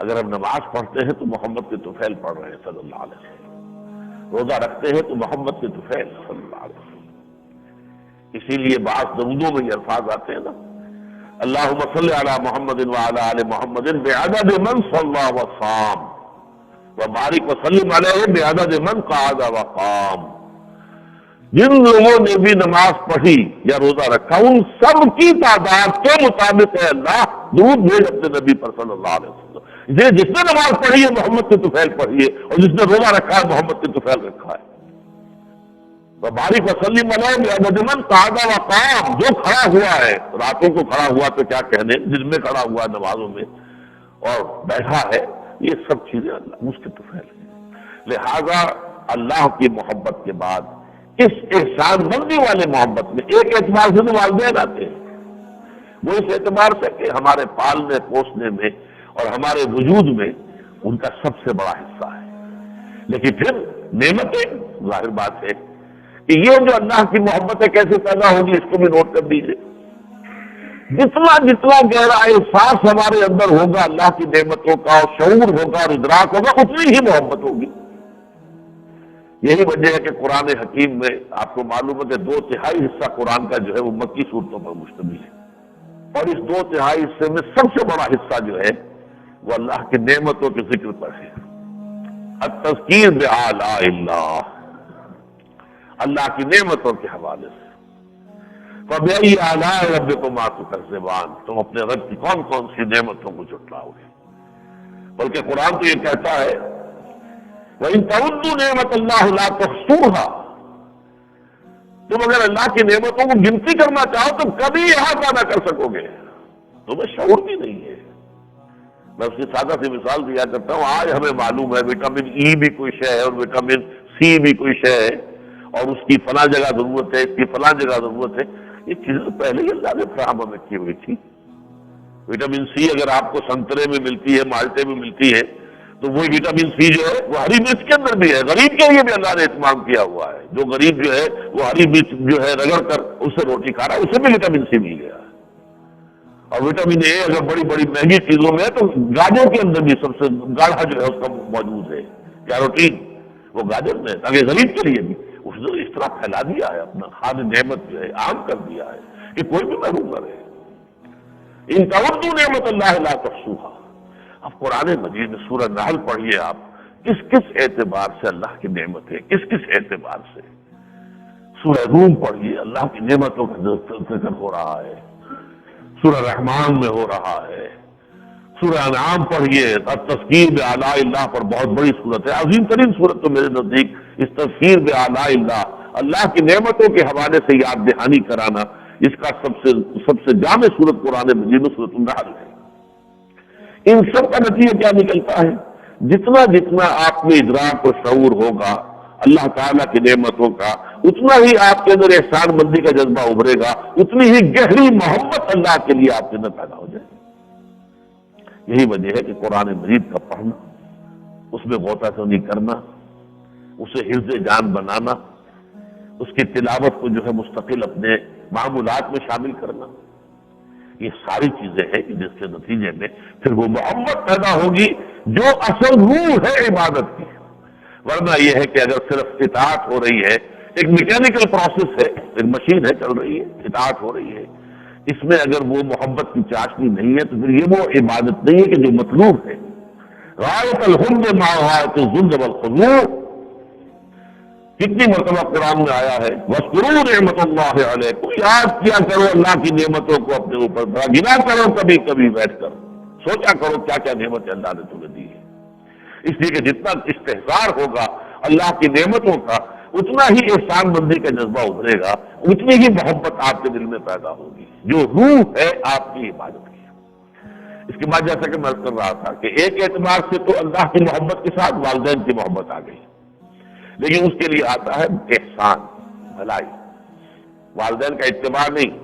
Speaker 1: اگر ہم نماز پڑھتے ہیں تو محمد کے طفیل پڑھ رہے ہیں صلی اللہ علیہ وسلم، روزہ رکھتے ہیں تو محمد کے طفیل صلی اللہ علیہ وسلم۔ اسی لیے بعض درودوں میں یہ الفاظ آتے ہیں نا، اللہم صلی علی محمد وعلی آل محمد بعدد من صلی وصام وبارک وسلم علیہ بعدد من قعد وقام۔ جن لوگوں نے بھی نماز پڑھی یا روزہ رکھا ان سب کی تعداد کے مطابق ہے اللہ درود بھیج اپنے نبی پر صلی اللہ علیہ وسلم۔ جس نے نماز پڑھی ہے محمد کے طفیل پڑھی ہے، اور جس نے روزہ رکھا ہے محمد کے طفیل رکھا ہے۔ وبارک وسلم علیہ بعدد من قعد وقام، جو کھڑا ہوا ہے، راتوں کو کھڑا ہوا تو کیا کہنے، دن میں کھڑا ہوا نمازوں میں اور بیٹھا ہے، یہ سب چیزیں اللہ اس کے طفیل ہیں۔ لہذا اللہ کی محبت کے بعد اس احسان مندی والے محبت میں ایک اعتبار سے تو والدین آتے ہیں، وہ اس اعتبار سے کہ ہمارے پالنے پوسنے میں اور ہمارے وجود میں ان کا سب سے بڑا حصہ ہے۔ لیکن پھر نعمتیں، ظاہر بات ہے کہ یہ جو اللہ کی محبتیں کیسے پیدا ہوگی اس کو بھی نوٹ کر دیجیے۔ جتنا جتنا گہرا احساس ہمارے اندر ہوگا اللہ کی نعمتوں کا، اور شعور ہوگا اور ادراک ہوگا، اتنی ہی محبت ہوگی۔ یہی وجہ ہے کہ قرآن حکیم میں آپ کو معلوم ہے کہ 2/3 حصہ قرآن کا جو ہے وہ مکی صورتوں پر مشتمل ہے، اور اس 2/3 حصے میں سب سے بڑا حصہ جو ہے وہ اللہ کی نعمتوں کے ذکر پر ہے۔ التذکیر بآلاء اللہ، اللہ کی نعمتوں کے حوالے سے۔ فَبِأَيِّ آلَاءِ رَبِّكُمَا تُكَذِّبَانِ، تم اپنے رب کی کون کون سی نعمتوں کو جھٹلاؤ گے؟ بلکہ قرآن تو یہ کہتا ہے وَإِن تَعُدُّوا نِعْمَتَ اللَّهِ لَا تُحْصُوهَا، تم اگر اللہ کی نعمتوں کو گنتی کرنا چاہو تو کبھی احاطہ نہ کر سکو گے، تمہیں شعور بھی نہیں ہے۔ میں اس کی سادہ سی مثال دیا کرتا ہوں، آج ہمیں معلوم ہے وٹامن ای بھی کوئی شے ہے اور وٹامن سی بھی کوئی شے ہے، اور اس کی فلاں جگہ ضرورت ہے، اس کی فلاں جگہ ضرورت ہے، یہ چیزیں پہلے ہی اللہ نے فراہم ہمیں کی ہوئی تھی۔ وٹامن سی اگر آپ کو سنترے میں ملتی ہے، مالٹے میں ملتی ہے، تو وہ وٹامن سی جو ہے وہ ہری مرچ کے اندر بھی ہے۔ غریب کے لیے بھی اللہ نے اہتمام کیا ہوا ہے، جو غریب جو ہے وہ ہری مرچ جو ہے رگڑ کر اس سے روٹی کھا رہا ہے، اسے بھی وٹامن سی مل گیا۔ اور وٹامن اے اگر بڑی بڑی مہنگی چیزوں میں ہے تو گاجر کے اندر بھی سب سے گاڑھا جو ہے اس کا موجود ہے، کیروٹین، وہ گاجر میں، تاکہ غریب کے لیے بھی اس نے اس طرح پھیلا دیا ہے، اپنا خاد نعمت جو ہے عام کر دیا ہے کہ کوئی بھی محروم نہ رہے۔ ان تعدوا نعمت اللہ لا تحصوها۔ اب قرآن مجید میں سورہ نحل پڑھیے آپ، کس کس اعتبار سے اللہ کی نعمت ہے، کس کس اعتبار سے۔ سورہ روم پڑھیے، اللہ کی نعمتوں کا ذکر ہو رہا ہے، سورہ رحمان میں ہو رہا ہے۔ سورہ انعام پڑھیے، التذکیر بآلاء اللہ پر بہت بڑی صورت ہے، عظیم ترین صورت تو میرے نزدیک اس تذکیر بآلاء اللہ، اللہ کی نعمتوں کے حوالے سے یاد دہانی کرانا، اس کا سب سے جامع صورت قرآن مجید میں سورۃ النحل ہے۔ ان سب کا نتیجہ کیا نکلتا ہے؟ جتنا جتنا آپ میں ادراک و شعور ہوگا اللہ تعالیٰ کی نعمتوں کا، اتنا ہی آپ کے اندر احسان مندی کا جذبہ ابھرے گا، اتنی ہی گہری محبت اللہ کے لیے آپ کے اندر پیدا ہو جائے گی۔ یہی وجہ ہے کہ قرآن مجید کا پڑھنا، اس میں غوطہ زنی کرنا، اسے حفظ جان بنانا، اس کی تلاوت کو جو ہے مستقل اپنے معمولات میں شامل کرنا، یہ ساری چیزیں ہیں کہ جس کے نتیجے میں پھر وہ محبت پیدا ہوگی جو اصل روح ہے عبادت کی۔ ورنہ یہ ہے کہ اگر صرف اطاعت ہو رہی ہے، ایک میکینیکل پروسیس ہے، ایک مشین ہے چل رہی ہے، اطاعت ہو رہی ہے، اس میں اگر وہ محبت کی چاشنی نہیں ہے تو پھر یہ وہ عبادت نہیں ہے کہ جو مطلوب ہے۔ غایت الحب مع غایت الذل والخضوع، کتنی مرتبہ قرآن میں آیا ہے وَاذْكُرُوا نِعْمَتَ اللَّهِ عَلَيْكُمْ، یاد کیا کرو اللہ کی نعمتوں کو اپنے اوپر، گنا کرو کبھی کبھی بیٹھ کر، سوچا کرو کیا کیا نعمتیں اللہ نے تمہیں دی ہے۔ اس لیے کہ جتنا استحضار ہوگا اللہ کی نعمتوں کا، اتنا ہی احسان مندی کا جذبہ ابھرے گا، اتنی ہی محبت آپ کے دل میں پیدا ہوگی جو روح ہے آپ کی عبادت کی۔ اس کے بعد جیسا کہ میں کر رہا تھا کہ ایک اعتبار سے تو اللہ کی محبت کے ساتھ والدین کی محبت آ گئی، لیکن اس کے لیے آتا ہے احسان، بھلائی۔ والدین کا اتباع نہیں،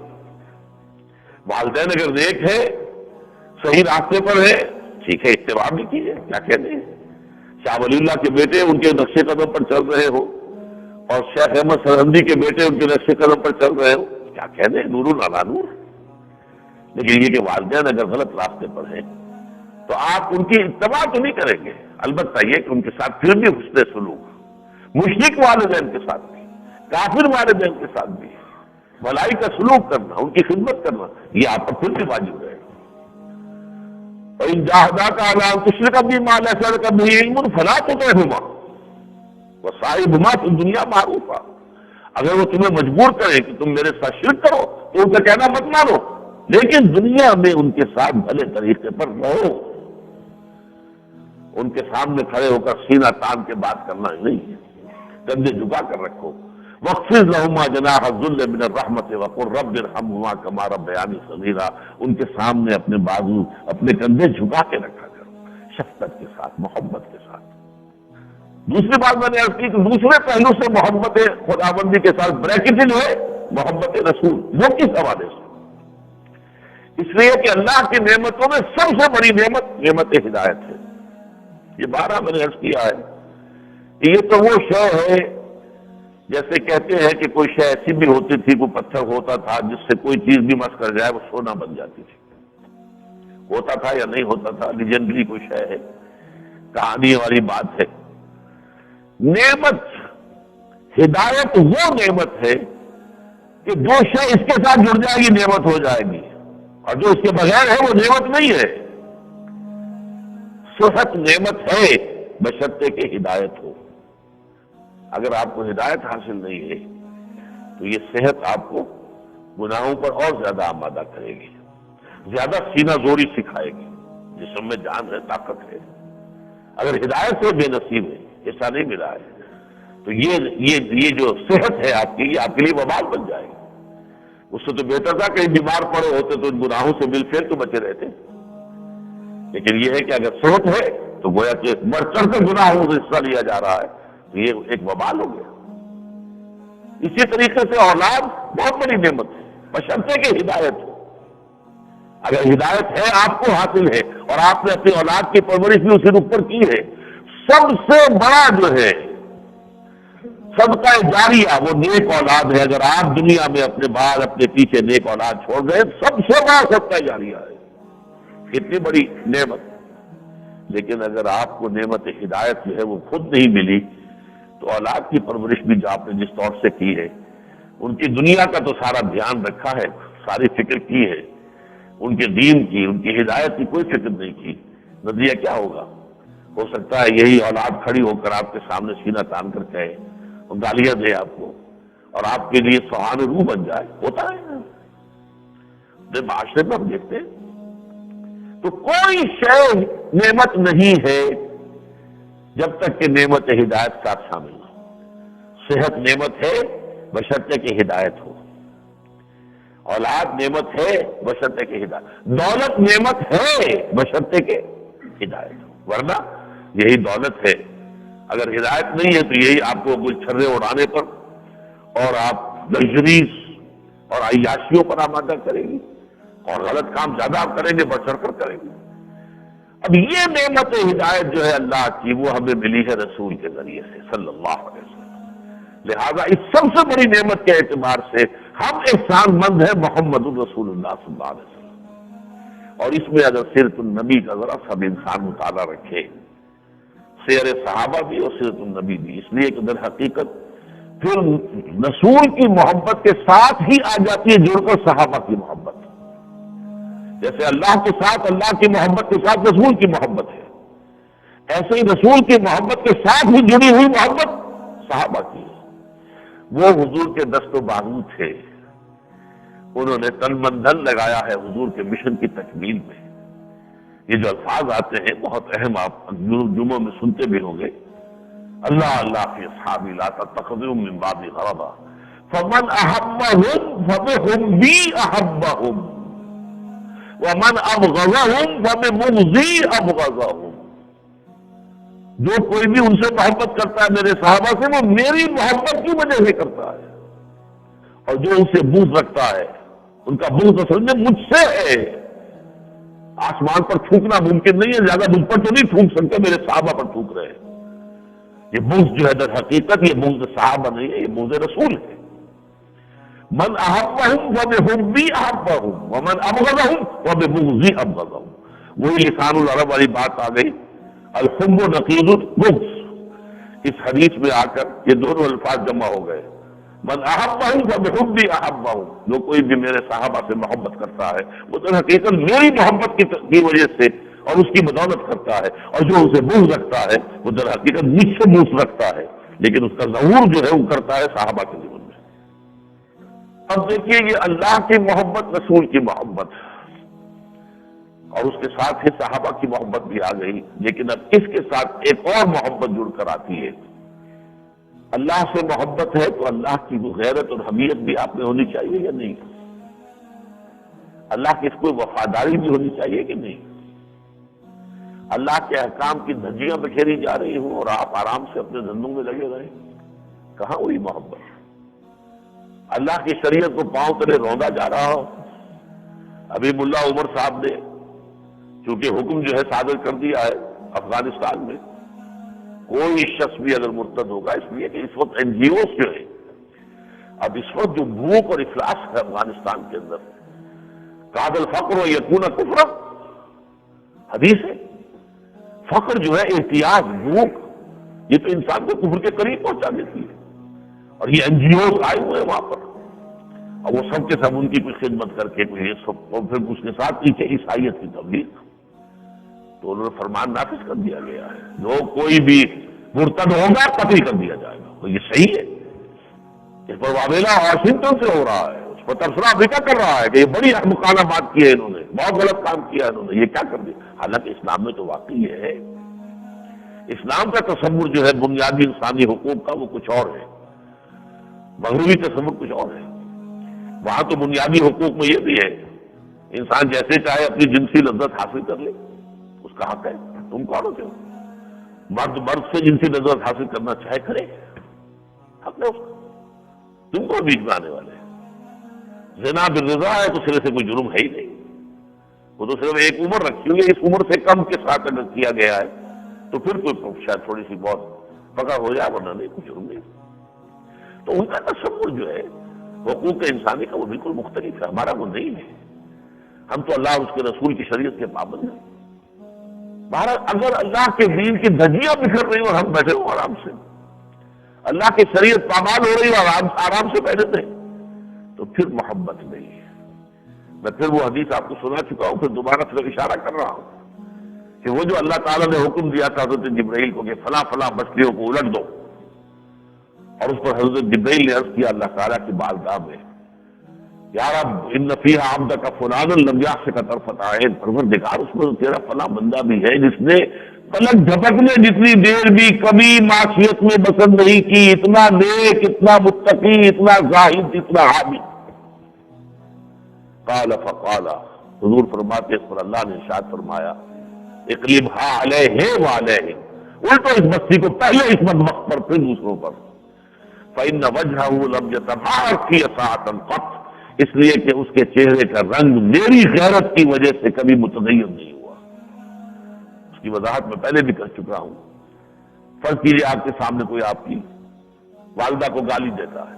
Speaker 1: والدین اگر نیک ہے، صحیح راستے پر ہے، ٹھیک ہے اتباع بھی کیجیے، کیا کہتے ہیں۔ شاہ ولی اللہ کے بیٹے ان کے نقش قدم پر چل رہے ہو، اور شیخ احمد سرہندی کے بیٹے ان کے نقش قدم پر چل رہے ہو، کیا کہتے ہیں، نور علی نور۔ لیکن یہ کہ والدین اگر غلط راستے پر ہیں تو آپ ان کی اتباع تو نہیں کریں گے، البتہ یہ کہ ان کے ساتھ پھر بھی حسن سلوک، مشرک والدین کے ساتھ بھی، کافر والدین کے ساتھ بھی بھلائی کا سلوک کرنا، ان کی خدمت کرنا، یہ آپ پر پھر بھی واجب رہے گا۔ وَإِن جَاهَدَاكَ عَلَىٰ أَن تُشْرِكَ بِي مَا لَيْسَ لَكَ بِهِ عِلْمٌ فَلَا تُطِعْهُمَا وَصَاحِبْهُمَا فِي الدُّنْيَا مَعْرُوفًا، اگر وہ تمہیں مجبور کریں کہ تم میرے ساتھ شرک کرو تو ان کا کہنا مت مانو، لیکن دنیا میں ان کے ساتھ بھلے طریقے پر رہو۔ ان کے سامنے کھڑے ہو کر سینہ تان کے بات کرنا نہیں ہے، کندھے جھکا کر رکھو۔ وَاخْفِضْ لَهُمَا جَنَاحَ الذُّلِّ مِنَ الرَّحْمَةِ وَقُلْ رَبِّ ارْحَمْهُمَا كَمَا رَبَّيَانِي صَغِيرًا، ان کے سامنے اپنے بازو، اپنے کندھے جھکا کے رکھا کرو، شفقت کے ساتھ، محبت کے ساتھ۔ دوسری بات میں نے عرض کی کہ دوسرے پہلو سے محبت خداوندی کے ساتھ بریکٹڈ ہے محبت رسول، وہ کس حوالے سے؟ اس لیے کہ اللہ کی نعمتوں میں سب سے بڑی نعمت ہدایت ہے۔ یہ بارہ میں نے عرض کیا ہے کہ یہ تو وہ شے ہے، جیسے کہتے ہیں کہ کوئی شے ایسی بھی ہوتی تھی، کوئی پتھر ہوتا تھا جس سے کوئی چیز بھی مس کر جائے وہ سونا بن جاتی تھی۔ ہوتا تھا یا نہیں ہوتا تھا، لیجنڈری کوئی شے ہے، کہانی والی بات ہے۔ نعمت ہدایت وہ نعمت ہے کہ جو شے اس کے ساتھ جڑ جائے گی نعمت ہو جائے گی، اور جو اس کے بغیر ہے وہ نعمت نہیں ہے۔ صحت نعمت ہے بشرطے کہ ہدایت ہو۔ اگر آپ کو ہدایت حاصل نہیں ہے تو یہ صحت آپ کو گناہوں پر اور زیادہ آمادہ کرے گی، زیادہ سینہ زوری سکھائے گی۔ جسم میں جان ہے، طاقت ہے، اگر ہدایت سے بے نصیب ہے، ایسا نہیں ملا ہے، تو یہ جو صحت ہے آپ کی، یہ آپ کے لیے وبال بن جائے گی۔ اس سے تو بہتر تھا کہیں بیمار پڑے ہوتے تو ان گناہوں سے مل پھیر تو بچے رہتے، لیکن یہ ہے کہ اگر صحت ہے تو گویا کہ بڑھ چڑھ کر گناہوں سے حصہ لیا جا رہا ہے، تو یہ ایک وبال ہو گیا۔ اسی طریقے سے اولاد بہت بڑی نعمت ہے بشرطے کہ ہدایت ہو۔ اگر ہدایت ہے آپ کو حاصل ہے اور آپ نے اپنی اولاد کی پرورش بھی اسی رخ پر کی ہے، سب سے بڑا جو ہے صدقہ جاریہ وہ نیک اولاد ہے۔ اگر آپ دنیا میں اپنے بعد اپنے پیچھے نیک اولاد چھوڑ گئے، سب سے بڑا صدقہ جاریہ ہے، اتنی بڑی نعمت۔ لیکن اگر آپ کو نعمت ہدایت جو ہے وہ خود نہیں ملی تو اولاد کی پرورش بھی جو آپ نے جس طور سے کی ہے، ان کی دنیا کا تو سارا دھیان رکھا ہے، ساری فکر کی ہے، ان کے دین کی، ان کی ہدایت کی کوئی فکر نہیں کی، نتیجہ کیا ہوگا؟ ہو سکتا ہے یہی اولاد کھڑی ہو کر آپ کے سامنے سینہ تان کر کہے اور گالیاں دے آپ کو، اور آپ کے لیے سہان روح بن جائے۔ ہوتا ہے معاشرے میں ہم دیکھتے ہیں۔ تو کوئی شے نعمت نہیں ہے جب تک کہ نعمت ہدایت ساتھ شامل ہو۔ صحت نعمت ہے بشرطے کہ ہدایت ہو، اولاد نعمت ہے بشرطے کہ ہدایت، دولت نعمت ہے بشرطے کہ ہدایت ہو، ورنہ یہی دولت ہے، اگر ہدایت نہیں ہے تو یہی آپ کو گلچھرے اڑانے پر اور آپ لگژریز اور عیاشیوں پر آمادہ کرے گی، اور غلط کام زیادہ آپ کریں گے، بڑھ چڑھ کر کریں گے۔ اب یہ نعمت ہدایت جو ہے اللہ کی، وہ ہمیں ملی ہے رسول کے ذریعے سے صلی اللہ علیہ وسلم۔ لہذا اس سب سے بڑی نعمت کے اعتبار سے ہم احسان مند ہیں محمد الرسول اللہ صلی اللہ علیہ وسلم۔ اور اس میں اگر سیرت النبی کا ذرا سب انسان مطالعہ رکھے، سیر صحابہ بھی اور سیرت النبی بھی، اس لیے کہ در حقیقت پھر رسول کی محبت کے ساتھ ہی آ جاتی ہے جڑ کر صحابہ کی محبت، جیسے اللہ کے ساتھ اللہ کی محبت کے ساتھ رسول کی محبت ہے، ایسے ہی رسول کی محبت کے ساتھ ہی جڑی ہوئی محبت صحابہ کی ہے۔ وہ حضور کے دست و بازو تھے، انہوں نے تن من دھن لگایا ہے حضور کے مشن کی تکمیل میں۔ یہ جو الفاظ آتے ہیں بہت اہم، آپ جمعوں میں سنتے بھی ہوں گے، اللہ اللہ فی اصحابی لا تتخذوا من بعدی غرضا فمن احبهم فبهم بی احبهم ومن ابغضهم فبمغضی ابغضهم۔ جو کوئی بھی ان سے محبت کرتا ہے میرے صحابہ سے، وہ میری محبت کی وجہ سے کرتا ہے، اور جو ان سے بغض رکھتا ہے ان کا بغض اصل میں مجھ سے ہے۔ آسمان پر تھوکنا ممکن نہیں ہے، زیادہ مجھ پر تو نہیں تھوک سکتے، میرے صحابہ پر تھوک رہے ہیں۔ یہ بغض جو ہے در حقیقت یہ بغض صحابہ نہیں ہے، یہ بغض رسول ہے۔ من احبهم فبحبی احبهم ومن ابغضهم فببغضی ابغضهم۔ وہی لسان العرب والی بات آ گئی، الحب نقیض البغض۔ اس حدیث میں آ کر یہ دونوں الفاظ جمع ہو گئے، من احبهم فبحبی احبهم۔ جو کوئی بھی میرے صحابہ سے محبت کرتا ہے وہ در حقیقت میری محبت کی وجہ سے اور اس کی بدولت کرتا ہے، اور جو اسے بغض رکھتا ہے وہ در حقیقت مجھ سے بغض رکھتا ہے، لیکن اس کا ظہور جو ہے وہ کرتا ہے صحابہ کے جیون میں۔ اب دیکھیے یہ اللہ کی محبت، رسول کی محبت، اور اس کے ساتھ ہی صحابہ کی محبت بھی آ گئی، لیکن اب اس کے ساتھ ایک اور محبت جڑ کر آتی ہے۔ اللہ سے محبت ہے تو اللہ کی غیرت اور حمیت بھی آپ میں ہونی چاہیے یا نہیں؟ اللہ کی اس کو وفاداری بھی ہونی چاہیے کہ نہیں؟ اللہ کے احکام کی دھجیاں بکھیری جا رہی ہوں اور آپ آرام سے اپنے دھندوں میں لگے رہیں، کہاں ہوئی محبت؟ اللہ کی شریعت کو پاؤں تلے روندا جا رہا ہو، ابھی ملا عمر صاحب نے چونکہ حکم جو ہے صادر کر دیا ہے افغانستان میں، کوئی شخص بھی اگر مرتد ہوگا، اس لیے کہ اس وقت این جی اوز جو ہے، اب اس وقت جو بھوک اور افلاس ہے افغانستان کے اندر، کاد الفقر و یکون کفر، حدیث ہے، فقر جو ہے، احتیاج، بھوک، یہ تو انسان کو کفر کے قریب پہنچا دیتی ہے۔ اور یہ این جی اوز آئے ہوئے ہیں وہاں پر، اور وہ سب کے سب ان کی کچھ خدمت کر کے یہ سب، اور پھر اس کے ساتھ پیچھے عیسائیت کی تبلیغ، تو انہوں نے فرمان نافذ کر دیا گیا ہے، جو کوئی بھی مرتد ہوگا قتل کر دیا جائے گا۔ تو یہ صحیح ہے، اس پر واویلا واشنگٹن سے ہو رہا ہے، اس پر تبصرہ امریکہ کر رہا ہے کہ یہ بڑی احمقانہ بات کی ہے انہوں نے، بہت غلط کام کیا ہے انہوں نے، یہ کیا کر دیا۔ حالانکہ اسلام میں تو واقعی یہ ہے، اسلام کا تصور جو ہے بنیادی انسانی حقوق کا وہ کچھ اور ہے، مغربی تصور کچھ اور ہے۔ وہاں تو بنیادی حقوق میں یہ بھی ہے، انسان جیسے چاہے اپنی جنسی لذت حاصل کر لے، اس کا حق ہے، تم کون ہوتے ہو؟ مرد سے جنسی لذت حاصل کرنا چاہے کرے، حق ہے اس کا، تم کو بیچ میں آنے والے ہیں۔ زنا بالرضا ہے تو سرے سے کوئی جرم ہے ہی نہیں، وہ تو صرف ایک عمر رکھی ہوئی ہے، اس عمر سے کم کے ساتھ اگر کیا گیا ہے تو پھر کوئی شاید تھوڑی سی بہت پکڑ ہو جائے، ورنہ نہیں، کچھ جرم نہیں۔ تو ان کا تصور جو ہے حقوق انسانی کا وہ بالکل مختلف ہے، ہمارا وہ نہیں ہے۔ ہم تو اللہ اور اس کے رسول کی شریعت کے پابند ہیں۔ بہرحال اگر اللہ کے دین کی دھجیاں بکھر رہی اور ہم بیٹھے ہوں آرام سے، اللہ کی شریعت پامال ہو رہی اور آرام سے بیٹھے تھے، تو پھر محبت نہیں ہے۔ میں پھر وہ حدیث آپ کو سنا چکا ہوں، پھر دوبارہ صرف اشارہ کر رہا ہوں کہ وہ جو اللہ تعالیٰ نے حکم دیا تھا حضرت جبرائیل کو کہ فلاں فلاں مچھلیوں کو الٹ دو، اور اس پر حضرت جبرائیل نے عرض کیا اللہ تعالیٰ کی بارگاہ میں، یا رب ان فیہا عبدک فلانا لم یعصک طرفۃ عین، پروردگار اس میں تو تیرا فلاں بندہ بھی ہے جس نے پلک جھپکنے جتنی دیر بھی کبھی معصیت میں پسند نہیں کی، اتنا نیک، اتنا متقی، اتنا زاہد، اتنا عابد۔ قال فقال، حضور فرماتے اس پر اللہ نے ارشاد فرمایا اقلبھا علیہ وعلیہ، الٹو اس بستی کو پہلے اس بدبخت پر پھر دوسروں پر، فإن وجهه لم يتغير في ساعة قط، اس لیے کہ اس کے چہرے کا رنگ میری غیرت کی وجہ سے کبھی متغیر نہیں ہوا۔ اس کی وضاحت میں پہلے بھی کر چکا ہوں۔ فرض کیجیے آپ کے سامنے کوئی آپ کی والدہ کو گالی دیتا ہے،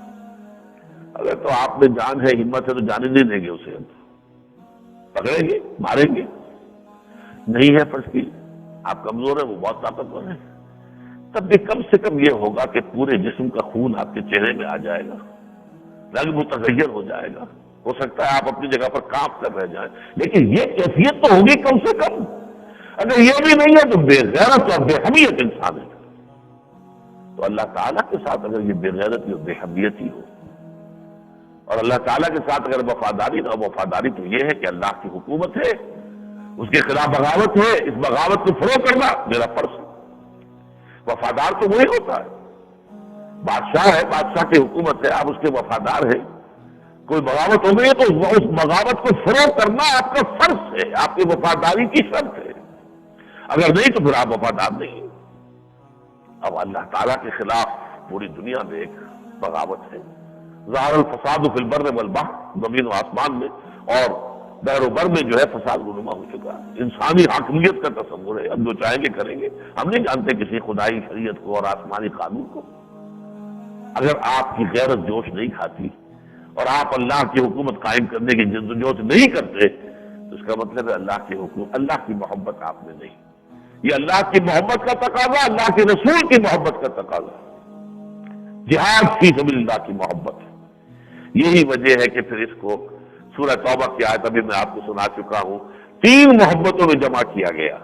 Speaker 1: اگر تو آپ میں جان ہے، ہمت ہے، تو جانے نہیں دیں گے اسے، پکڑیں گے، ماریں گے؟ نہیں ہے، فرض کی آپ کمزور ہیں، وہ بہت طاقتور ہیں، تب بھی کم سے کم یہ ہوگا کہ پورے جسم کا خون آپ کے چہرے میں آ جائے گا، رنگ متغیر ہو جائے گا، ہو سکتا ہے آپ اپنی جگہ پر کانپ کر رہ جائیں، لیکن یہ کیفیت تو ہوگی کم سے کم۔ اگر یہ بھی نہیں ہے تو بے غیرت اور بے حمیت انسان ہے۔ تو اللہ تعالیٰ کے ساتھ اگر یہ بے غیرتی اور بے حمیتی ہو، اور اللہ تعالیٰ کے ساتھ اگر وفاداری نہ، وفاداری تو یہ ہے کہ اللہ کی حکومت ہے، اس کے خلاف بغاوت ہے، اس بغاوت کو فروغ کرنا میرا فرض ہے۔ وفادار تو وہی ہوتا ہے، بادشاہ ہے، بادشاہ کی حکومت ہے، آپ اس کے وفادار ہیں، کوئی بغاوت ہو گئی ہے تو اس بغاوت کو فروغ کرنا آپ کا فرض ہے، آپ کی وفاداری کی شرط ہے، اگر نہیں تو پھر آپ وفادار نہیں۔ اب اللہ تعالیٰ کے خلاف پوری دنیا میں ایک بغاوت ہے، ظاہر الفساد فی البر والبحر، زمین و آسمان میں اور بحر و بر میں جو ہے فساد رونما ہو چکا ہے، انسانی حاکمیت کا تصور ہے، ہم جو چاہیں گے کریں گے، ہم نہیں جانتے کسی خدائی شریعت کو اور آسمانی قانون کو۔ اگر آپ کی غیرت جوش نہیں کھاتی اور آپ اللہ کی حکومت قائم کرنے کی جدوجہد نہیں کرتے تو اس کا مطلب ہے اللہ کی حکومت، اللہ کی محبت آپ میں نہیں۔ یہ اللہ کی محبت کا تقاضا، اللہ کے رسول کی محبت کا تقاضا، جہاد فی سبیل اللہ کی محبت ہے۔ یہی وجہ ہے کہ پھر اس کو سورہ توبہ کی آیت ابھی میں آپ کو سنا چکا ہوں، 3 محبتوں میں جمع کیا گیا،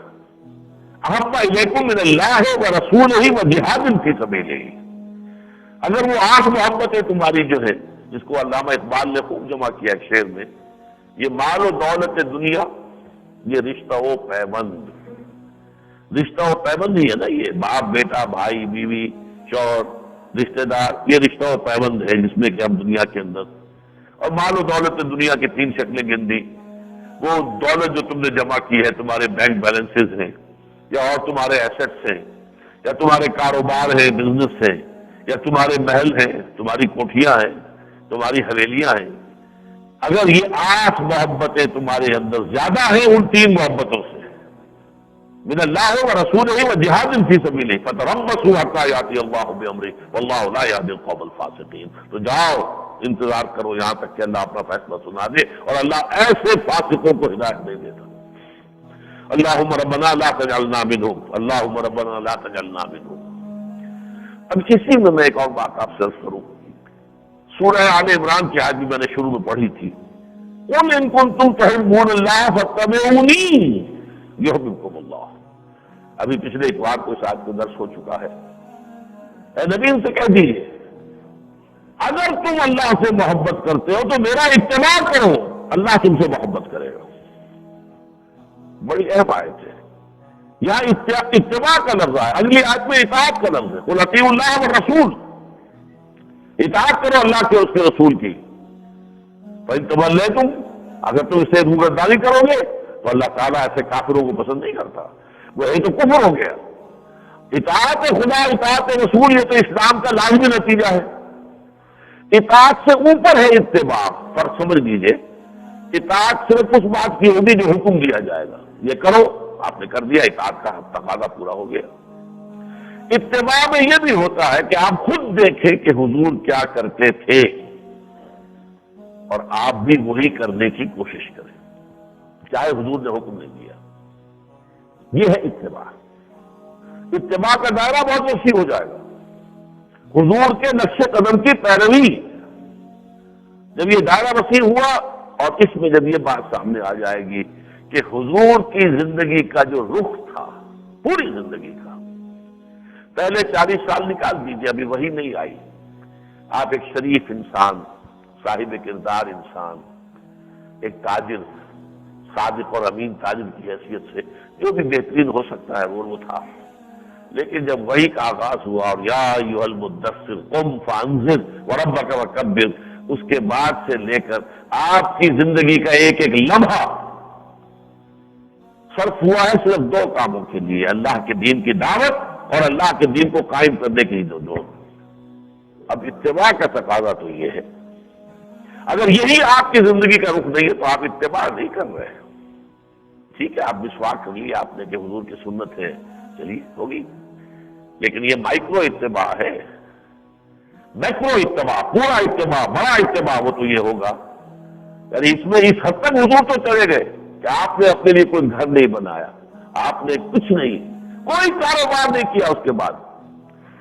Speaker 1: احب الیکم من اللہ ورسولہ وجہاد فی سبیلہ۔ اگر وہ 8 محبتیں تمہاری جو ہے، جس کو علامہ اقبال نے خوب جمع کیا ایک شعر میں، یہ مال و دولت دنیا، یہ رشتہ و پیوند، رشتہ و پیوند ہی ہے نا، یہ باپ بیٹا، بھائی بیوی، شوہر، رشتہ دار، یہ رشتہ و پیوند ہے جس میں کہ ہم دنیا کے اندر، اور مال و دولت دنیا کی 3 شکلیں گن دی، وہ دولت جو تم نے جمع کی ہے، تمہارے بینک بیلنسز ہیں، یا اور تمہارے ایسٹس ہیں، یا تمہارے کاروبار ہیں، بزنس ہیں، یا تمہارے محل ہیں، تمہاری کوٹھیاں ہیں، تمہاری حویلیاں ہیں، اگر یہ 8 محبتیں تمہارے اندر زیادہ ہیں ان 3 محبتوں سے، من اللہ و رسولہ و جہاد فی سبیلہ فتربصوا حتی یاتی اللہ بامرہ واللہ لا یہدی القوم الفاسقین، تو جاؤ انتظار کرو یہاں تک کہ اللہ اپنا فیصلہ سنا دے، اور اللہ ایسے فاسقوں کو ہدایت نہیں دیتا۔ اللہم ربنا لا تجعلنا منہم، اللہم ربنا لا تجعلنا منہم۔ اب اسی میں ایک اور بات آپ سے عرض کروں، سورہ آل عمران کی آیت بھی میں نے شروع میں پڑھی تھی، قُلْ إِن كُنتُمْ تُحِبُّونَ اللَّهَ فَاتَّبِعُونِي يُحْبِبْكُمُ اللَّهُ۔ ابھی پچھلے اتوار کو اس آیت کو درس ہو چکا ہے۔ اے نبی ان سے کہہ دیجیے اگر تم اللہ سے محبت کرتے ہو تو میرا اتباع کرو، اللہ تم سے محبت کرے گا۔ بڑی اہم آیت ہے، یہاں اتباع کا لفظ ہے، اگلی آیت میں اطاعت کا لفظ ہے، قُلْ اطیعوا اللَّهَ وَالرَّسُولَ، اطاعت کرو اللہ کے اس کے رسول کی۔ فَإِن تَوَلَّيْتُمْ، اگر تم اس سے روگردانی کرو گے تو اللہ تعالیٰ ایسے کافروں کو پسند نہیں کرتا، وہ یہ تو کفر ہو گیا۔ اطاعت خدا اطاعت رسول یہ تو اسلام کا لازمی نتیجہ ہے۔ اطاعت سے اوپر ہے اتباع، فرق سمجھ لیجئے، اطاعت صرف اس بات کی ہوگی جو حکم دیا جائے گا، یہ کرو، آپ نے کر دیا، اطاعت کا تقاضا پورا ہو گیا۔ اتباع میں یہ بھی ہوتا ہے کہ آپ خود دیکھیں کہ حضور کیا کرتے تھے اور آپ بھی وہی کرنے کی کوشش کریں، چاہے حضور نے حکم نہیں دیا۔ یہ ہے اتباع۔ اتباع کا دائرہ بہت وسیع ہو جائے گا، حضور کے نقش قدم کی پیروی۔ جب یہ دائرہ وسیع ہوا اور اس میں جب یہ بات سامنے آ جائے گی کہ حضور کی زندگی کا جو رخ تھا، پوری زندگی کا، پہلے 40 سال نکال دیجیے، ابھی وہی نہیں آئی، آپ ایک شریف انسان، صاحب کردار انسان، ایک تاجر، صادق اور امین تاجر کی حیثیت سے جو بھی بہترین ہو سکتا ہے وہ تھا، لیکن جب وحی کا آغاز ہوا اور یا ایھا المدثر قم فانذر وربک وکبر، اس کے بعد سے لے کر آپ کی زندگی کا ایک ایک لمحہ صرف ہوا ہے صرف 2 کاموں کے لیے، اللہ کے دین کی دعوت اور اللہ کے دین کو قائم کرنے کے لیے دو۔ اب اتباع کا تقاضا تو یہ ہے، اگر یہی آپ کی زندگی کا رخ نہیں ہے تو آپ اتباع نہیں کر رہے۔ ٹھیک ہے، آپ مسواک کر لی آپ نے کہ حضور کی سنت ہے، چلیے ہوگی، لیکن یہ مائکرو اتباع ہے، میکرو اتباع، پورا اتباع، بڑا اتباع وہ تو یہ ہوگا، یعنی اس میں اس حد تک حضور تو چلے گئے کہ آپ نے اپنے لیے کوئی گھر نہیں بنایا، آپ نے کچھ نہیں، کوئی کاروبار نہیں کیا، اس کے بعد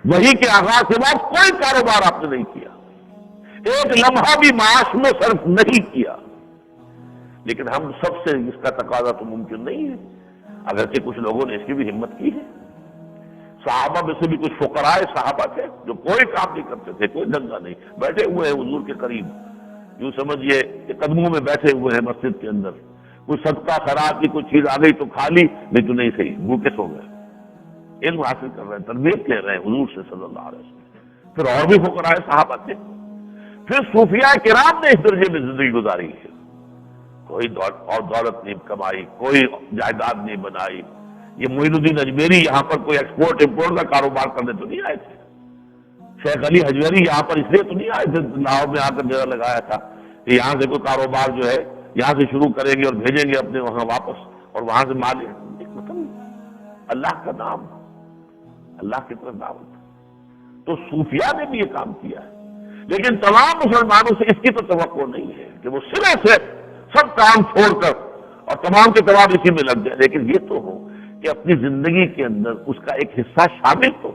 Speaker 1: وحی کے آغاز کے بعد کوئی کاروبار آپ نے نہیں کیا، ایک لمحہ بھی معاش میں صرف نہیں کیا، لیکن ہم سب سے اس کا تقاضا تو ممکن نہیں ہے، اگرچہ کچھ لوگوں نے اس کی بھی ہمت کی ہے۔ صحابہ میں سے بھی کچھ فقراء صحابہ تھے جو کوئی کام نہیں کرتے تھے، کوئی دنگا نہیں، بیٹھے ہوئے ہیں حضور کے قریب، یوں سمجھیے کہ قدموں میں بیٹھے ہوئے ہیں مسجد کے اندر، کوئی صدقہ خیرات کی کوئی چیز آ گئی تو کھا لی، نہیں تو نہیں صحیح، بھوکے سو گئے، علم حاصل کر رہے ہیں، تربیت لے رہے ہیں حضور سے صلی اللہ علیہ وسلم۔ پھر اور بھی فقراء صحابہ تھے، پھر صوفیاء کرام نے اس درجے میں زندگی گزاری ہے، کوئی دولت نہیں کمائی، کوئی جائیداد نہیں بنائی۔ یہ معین الدین اجمیری یہاں پر کوئی ایکسپورٹ امپورٹ کا کاروبار کرنے تو نہیں آئے تھے، شیخ علی حجویری یہاں پر اس لیے تو نہیں آئے تھے، لاہور میں آ کر ڈیرا لگایا تھا کہ یہاں سے کوئی کاروبار جو ہے یہاں سے شروع کریں گے اور بھیجیں گے اپنے وہاں واپس، اور وہاں سے مال اللہ کا نام، اللہ کی طرف دعوت۔ تو صوفیاء نے بھی یہ کام کیا ہے، لیکن تمام مسلمانوں سے اس کی تو توقع نہیں ہے کہ وہ سرے سے سب کام چھوڑ کر اور تمام کے تمام اسی میں لگ جائے، لیکن یہ تو ہو کہ اپنی زندگی کے اندر اس کا ایک حصہ شامل ہو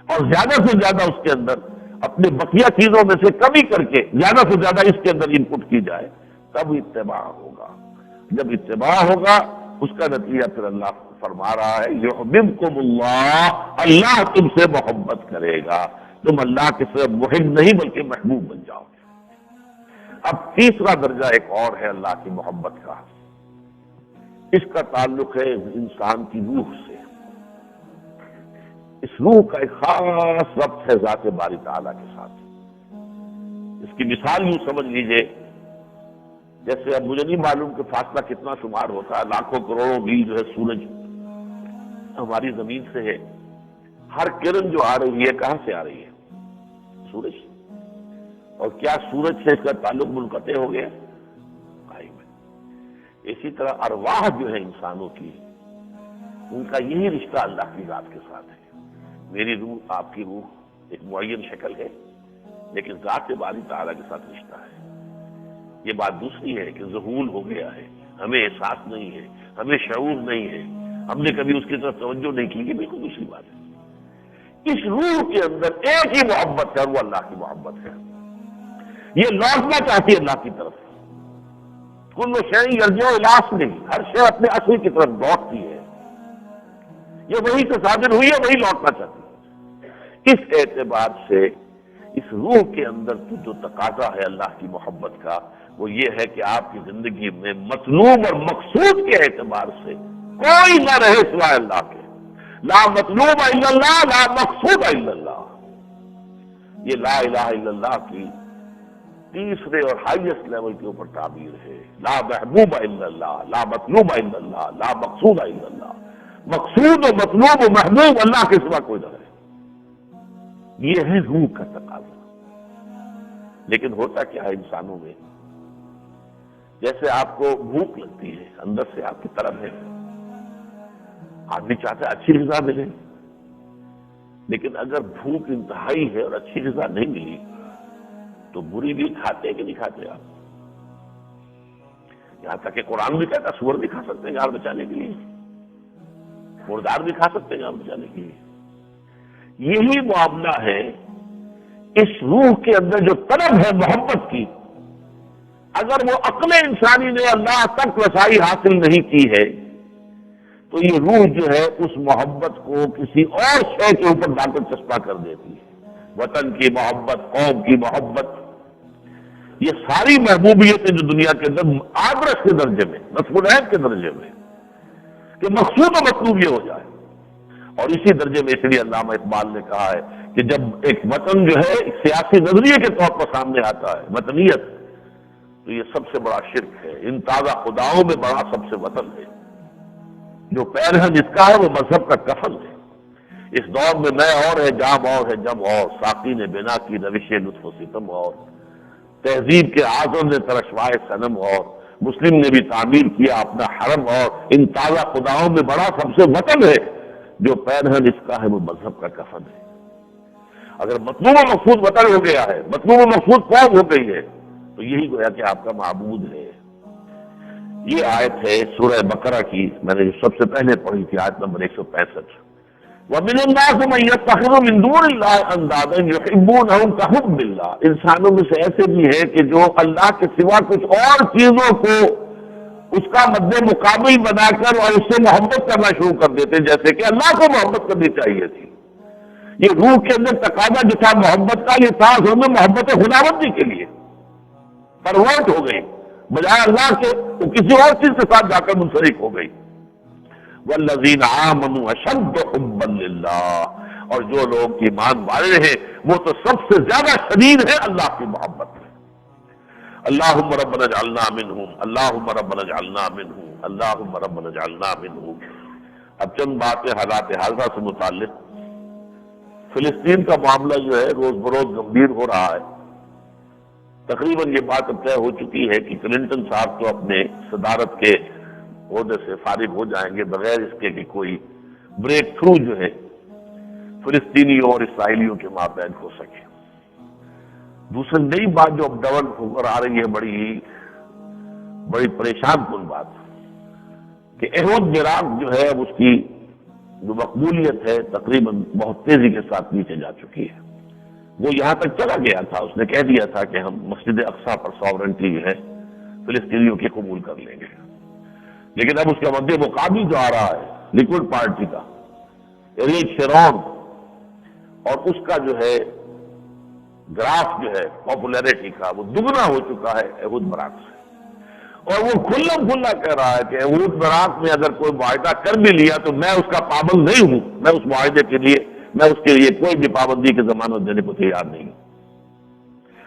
Speaker 1: اور زیادہ سے زیادہ اس کے اندر اپنے بقیہ چیزوں میں سے کمی کر کے زیادہ سے زیادہ اس کے اندر انپٹ کی جائے، تب اتباع ہوگا۔ جب اتباع ہوگا اس کا نتیجہ پھر اللہ فرما رہا ہے یحببکم اللہ، اللہ تم سے محبت کرے گا، تم اللہ کے صرف محب نہیں بلکہ محبوب بن جاؤ گے۔ اب تیسرا درجہ ایک اور ہے اللہ کی محبت کا، اس کا تعلق ہے انسان کی روح سے۔ اس روح کا ایک خاص ربط ہے ذات باری تعالیٰ کے ساتھ۔ اس کی مثال یوں سمجھ لیجئے جیسے اب مجھے نہیں معلوم کہ فاصلہ کتنا شمار ہوتا ہے، لاکھوں کروڑوں میل جو ہے سورج ہماری زمین سے ہے، ہر کرن جو آ رہی ہے کہاں سے آ رہی ہے؟ سورج۔ اور کیا سورج سے اس کا تعلق منقطع ہو گیا؟ قائم ہے۔ اسی طرح ارواح جو ہے انسانوں کی، ان کا یہی رشتہ اللہ کی ذات کے ساتھ ہے۔ میری روح، آپ کی روح ایک معین شکل ہے، لیکن ذات باری تعالیٰ کے ساتھ رشتہ ہے۔ یہ بات دوسری ہے کہ ذہول ہو گیا ہے، ہمیں احساس نہیں ہے، ہمیں شعور نہیں ہے، ہم نے کبھی اس کی طرف توجہ نہیں کی، یہ بالکل دوسری بات ہے۔ اس روح کے اندر ایک ہی محبت ہے، وہ اللہ کی محبت ہے۔ یہ لوٹنا چاہتی ہے اللہ کی طرف۔ کل شیء یرجع الی اصلہ، ہر شے اپنے اصل کی طرف لوٹتی ہے۔ یہ وہی سے صادر ہوئی ہے، وہی لوٹنا چاہتی ہے۔ اس اعتبار سے اس روح کے اندر تو جو تقاضا ہے اللہ کی محبت کا، وہ یہ ہے کہ آپ کی زندگی میں مطلوب اور مقصود کے اعتبار سے کوئی نہ رہے سوائے اللہ کے۔ لا مطلوب الا اللہ، لا مقصود الا اللہ۔ یہ لا الہ الا اللہ کی تیسرے اور ہائیسٹ لیول کے اوپر تعبیر ہے۔ لا محبوب الا اللہ، لا مطلوب الا اللہ، لا مقصود الا اللہ۔ مقصود و مطلوب و محبوب اللہ کے سوا کوئی نہ رہے، یہ ہے روح کا تقاضا۔ لیکن ہوتا کیا ہے انسانوں میں، جیسے آپ کو بھوک لگتی ہے، اندر سے آپ کی طرف ہے، آدمی چاہتا ہے اچھی غذا ملے، لیکن اگر بھوک انتہائی ہے اور اچھی غذا نہیں ملی تو بری بھی کھاتے کہ نہیں کھاتے آپ؟ یہاں تک کہ قرآن بھی کہتا سور بھی کھا سکتے ہیں جان بچانے کے لیے، مردار بھی کھا سکتے ہیں جان بچانے کے لیے۔ یہی معاملہ ہے اس روح کے اندر جو طلب ہے محبت کی، اگر وہ عقل انسانی نے اللہ تک رسائی حاصل نہیں کی ہے تو یہ روح جو ہے اس محبت کو کسی اور شے کے اوپر لا کر چسپاں کر دیتی ہے۔ وطن کی محبت، قوم کی محبت، یہ ساری محبوبیتیں جو دنیا کے اندر آدرش کے درجے میں، نصف العین کے درجے میں، کہ مقصود و مطلوب یہ ہو جائے۔ اور اسی درجے میں اس لیے علامہ اقبال نے کہا ہے کہ جب ایک وطن جو ہے ایک سیاسی نظریے کے طور پر سامنے آتا ہے، وطنیت، تو یہ سب سے بڑا شرک ہے۔ ان تازہ خداؤں میں بڑا سب سے وطن ہے، جو پیرہن اس کا ہے وہ مذہب کا کفن ہے۔ اس دور میں میں اور ہے، جام اور ہے، جم اور، ساقی نے بنا کی روش لطف و ستم اور، تہذیب کے اعظم نے ترشوائے صنم اور، مسلم نے بھی تعمیر کیا اپنا حرم اور، ان تازہ خداؤں میں بڑا سب سے وطن ہے، جو پیرہن اس کا ہے وہ مذہب کا کفن ہے۔ اگر مطلوب و مقصود وطن ہو گیا ہے، مطلوب و مقصود قوم ہو گئی ہے، تو یہی گویا کہ آپ کا معبود ہے۔ یہ آیت ہے سورہ بقرہ کی، میں نے جو سب سے پہلے پڑھی تھی، آیت نمبر 165۔ وَمِنَ النَّاسِ مَن يَتَّخِذُ مِن دُونِ اللَّهِ أَندَادًا يُحِبُّونَهُم كَحُبِّ اللَّهِ۔ انسانوں میں سے ایسے بھی ہیں کہ جو اللہ کے سوا کچھ اور چیزوں کو اس کا مد مقابل بنا کر اور اس سے محبت کرنا شروع کر دیتے، جیسے کہ اللہ کو محبت کرنی چاہیے تھی۔ یہ روح کے اندر تقاضا جو تھا محبت کا، یہ تھا اصل میں محبت خداوندی کے لیے، پرورٹ ہو گئی، بجائے اللہ کے وہ کسی اور چیز کے ساتھ جا کر منسلک ہو گئی۔ والذین آمنوا اشد حبا للہ، اور جو لوگ ایمان والے ہیں وہ تو سب سے زیادہ شدید ہے اللہ کی محبت میں۔ اللہم ربنا اجعلنا منہم، اللہم ربنا اجعلنا منہم، اللہم ربنا اجعلنا منہم۔ اب چند باتیں حالات حاضرہ سے متعلق۔ فلسطین کا معاملہ جو ہے روز بروز گمبھیر ہو رہا ہے۔ تقریباً یہ بات اب طے ہو چکی ہے کہ کلنٹن صاحب تو اپنے صدارت کے عہدے سے فارغ ہو جائیں گے بغیر اس کے کہ کوئی بریک تھرو جو ہے فلسطینیوں اور اسرائیلیوں کے مابین ہو سکے۔ دوسری نئی بات جو اب ڈیولپ ہو کر آ رہی ہے، بڑی پریشان کن بات، کہ احد میراث جو ہے اب اس کی جو مقبولیت ہے تقریباً بہت تیزی کے ساتھ نیچے جا چکی ہے۔ وہ یہاں تک چلا گیا تھا، اس نے کہہ دیا تھا کہ ہم مسجد اقصیٰ پر ساورنٹی جو ہے فلسطینیوں کی قبول کر لیں گے، لیکن اب اس کا مد مقابل جو آ رہا ہے لیکوڈ پارٹی کا، ایریک شیرون، اور اس کا جو ہے گراف جو ہے پاپولیرٹی کا وہ دگنا ہو چکا ہے احد میراث سے، اور وہ کھلا کہہ رہا ہے کہ احد میراث میں اگر کوئی معاہدہ کر بھی لیا تو میں اس کا پابند نہیں ہوں، میں اس معاہدے کے لیے، میں اس کے لیے کوئی بھی پابندی کی ضمانت دینے کو تیار نہیں ہوں،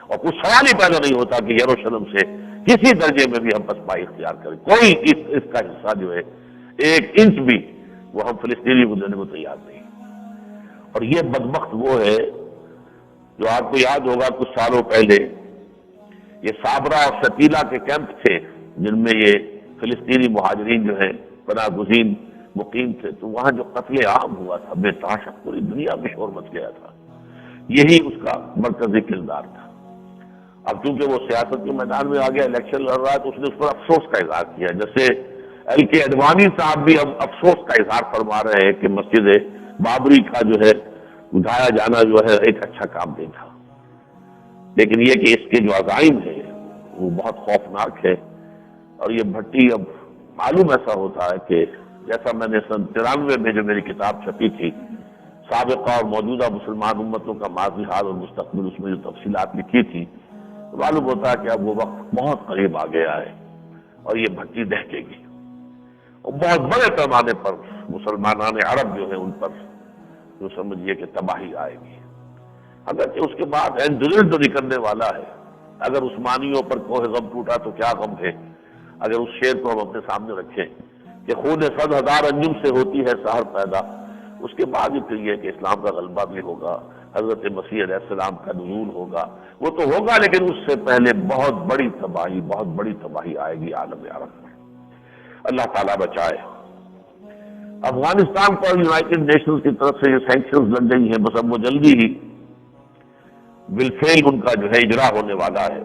Speaker 1: اور کچھ سوال ہی پیدا نہیں ہوتا کہ یروشلم سے کسی درجے میں بھی ہم پسپائی اختیار کریں، کوئی اس کا حصہ جو ہے 1 انچ بھی وہ ہم فلسطینی کو دینے کو تیار نہیں۔ اور یہ بدبخت وہ ہے جو آپ کو یاد ہوگا کچھ سالوں پہلے یہ صابرہ اور شتیلہ کے کیمپ تھے جن میں یہ فلسطینی مہاجرین جو ہیں پناہ گزین مقیم تھے، تو وہاں جو قتل عام ہوا تھا بے تحاشا پوری دنیا میں شور مچ گیا تھا، یہی اس کا مرکزی کردار تھا۔ اب چونکہ وہ سیاست کے میدان میں آ گیا، الیکشن لڑ رہا ہے، تو اس نے اس پر افسوس کا اظہار کیا، جیسے ایل کے اڈوانی صاحب بھی اب افسوس کا اظہار فرما رہے ہیں کہ مسجد بابری کا جو ہے ڈھایا جانا جو ہے ایک اچھا کام نہیں تھا، لیکن یہ کہ اس کے جو عزائم ہیں وہ بہت خوفناک ہے۔ اور یہ بھٹی اب معلوم ایسا ہوتا ہے کہ جیسا میں نے سن 93 میں جو میری کتاب چھپی تھی سابقہ اور موجودہ مسلمان امتوں کا ماضی حال اور مستقبل، اس میں جو تفصیلات لکھی تھی، معلوم ہوتا ہے کہ اب وہ وقت بہت قریب آ گیا ہے اور یہ بھٹی دہکے گی اور بہت بڑے پیمانے پر مسلمانان عرب جو ہیں ان پر جو سمجھیے کہ تباہی آئے گی۔ اگرچہ اس کے بعد اینڈ تو نکلنے والا ہے، اگر عثمانیوں پر کوہ غم ٹوٹا تو کیا غم ہے، اگر اس شعر کو ہم اپنے سامنے رکھیں کہ خون 100,000 انجم سے ہوتی ہے سحر پیدا، اس کے بعد پھر یہ کہ اسلام کا غلبہ بھی ہوگا، حضرت مسیح علیہ السلام کا نزول ہوگا، وہ تو ہوگا، لیکن اس سے پہلے بہت بڑی تباہی آئے گی عالم عرب میں۔ اللہ تعالیٰ بچائے۔ افغانستان پر یونائٹڈ نیشنز کی طرف سے یہ سینکشنز لگ گئی ہیں، بس اب وہ جلدی ہی بالفعل ان کا جو ہے اجرا ہونے والا ہے۔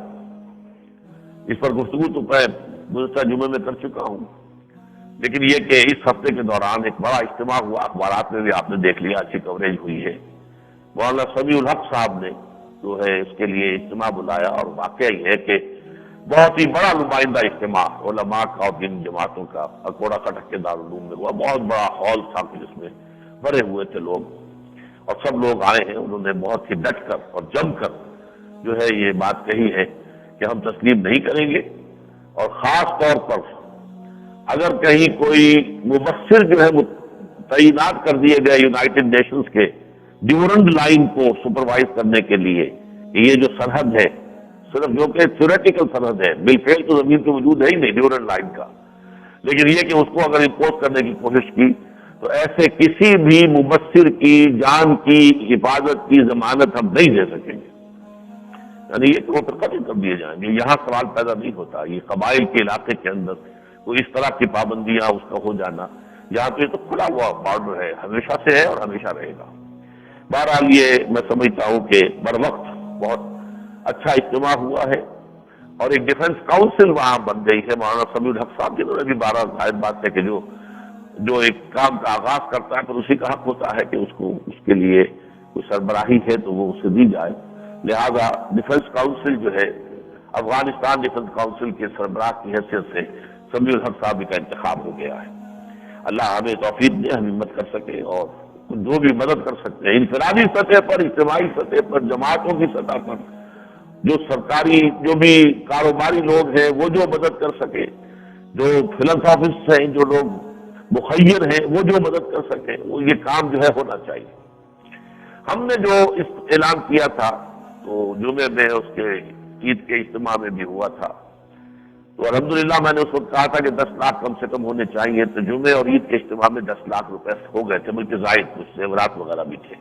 Speaker 1: اس پر گفتگو تو میں گزشتہ جمعے میں کر چکا ہوں، لیکن یہ کہ اس ہفتے کے دوران ایک بڑا اجتماع ہوا، اخبارات میں بھی آپ نے دیکھ لیا، اچھی کوریج ہوئی ہے۔ مولانا سمیع الحق صاحب نے جو ہے اس کے لیے اجتماع بلایا، اور واقعہ یہ ہے کہ بہت ہی بڑا نمائندہ اجتماع علماء کا اور دین جماعتوں کا اکوڑا کٹک کے دارالعلوم میں ہوا، بہت بڑا ہال تھا جس میں بھرے ہوئے تھے لوگ، اور سب لوگ آئے ہیں، انہوں نے بہت ہی ڈٹ کر اور جم کر جو ہے یہ بات کہی ہے کہ ہم تسلیم نہیں کریں گے، اور خاص طور پر اگر کہیں کوئی مبصر جو ہے تعینات کر دیے گئے یونائٹڈ نیشنز کے ڈیورنڈ لائن کو سپروائز کرنے کے لیے، کہ یہ جو سرحد ہے صرف جو کہ تھیوریٹیکل سرحد ہے، بالفعل تو زمین پہ وجود ہے ہی نہیں ڈیورنڈ لائن کا، لیکن یہ کہ اس کو اگر امپوز کرنے کی کوشش کی تو ایسے کسی بھی مبصر کی جان کی حفاظت کی ضمانت ہم نہیں دے سکیں گے، یعنی یہ کہ وہ قتل کر دیے جائیں گے۔ یہاں سوال پیدا نہیں ہوتا، یہ قبائل کے علاقے کے اندر کوئی اس طرح کی پابندیاں اس کا ہو جانا، یہاں تو یہ تو کھلا ہوا بارڈر ہے، ہمیشہ سے ہے اور ہمیشہ رہے گا۔ بہرحال یہ میں سمجھتا ہوں کہ بر وقت بہت اچھا اجتماع ہوا ہے، اور ایک ڈیفنس کاؤنسل وہاں بن گئی ہے۔ مولانا سمیع الحق صاحب جنہوں نے بھی 12 ظاہر بات ہے کہ جو ایک کام کا آغاز کرتا ہے پھر اسی کا حق ہوتا ہے کہ اس کو اس کے لیے کوئی سربراہی ہے تو وہ اسے دی جائے، لہذا ڈیفنس کاؤنسل جو ہے افغانستان ڈیفنس کاؤنسل کے سربراہ کی حیثیت سے سمیع الحق صاحب کا انتخاب ہو گیا ہے۔ اللہ ہمیں توفیق دے، ہم ہمت کر سکیں اور جو بھی مدد کر سکتے ہیں انفرادی سطح پر، اجتماعی سطح پر، جماعتوں کی سطح پر، جو سرکاری جو بھی کاروباری لوگ ہیں وہ جو مدد کر سکے، جو فلانتھراپسٹ ہیں، جو لوگ مخیر ہیں وہ جو مدد کر سکیں، وہ یہ کام جو ہے ہونا چاہیے۔ ہم نے جو اس اعلان کیا تھا تو جمعے میں اس کے عید کے اجتماع میں بھی ہوا تھا، تو الحمدللہ میں نے اس وقت کہا تھا کہ 10 لاکھ کم سے کم ہونے چاہیے، تو جمعے اور عید کے اجتماع میں 10 لاکھ روپے ہو گئے تھے، بلکہ زائد کچھ زیورات وغیرہ بھی تھے،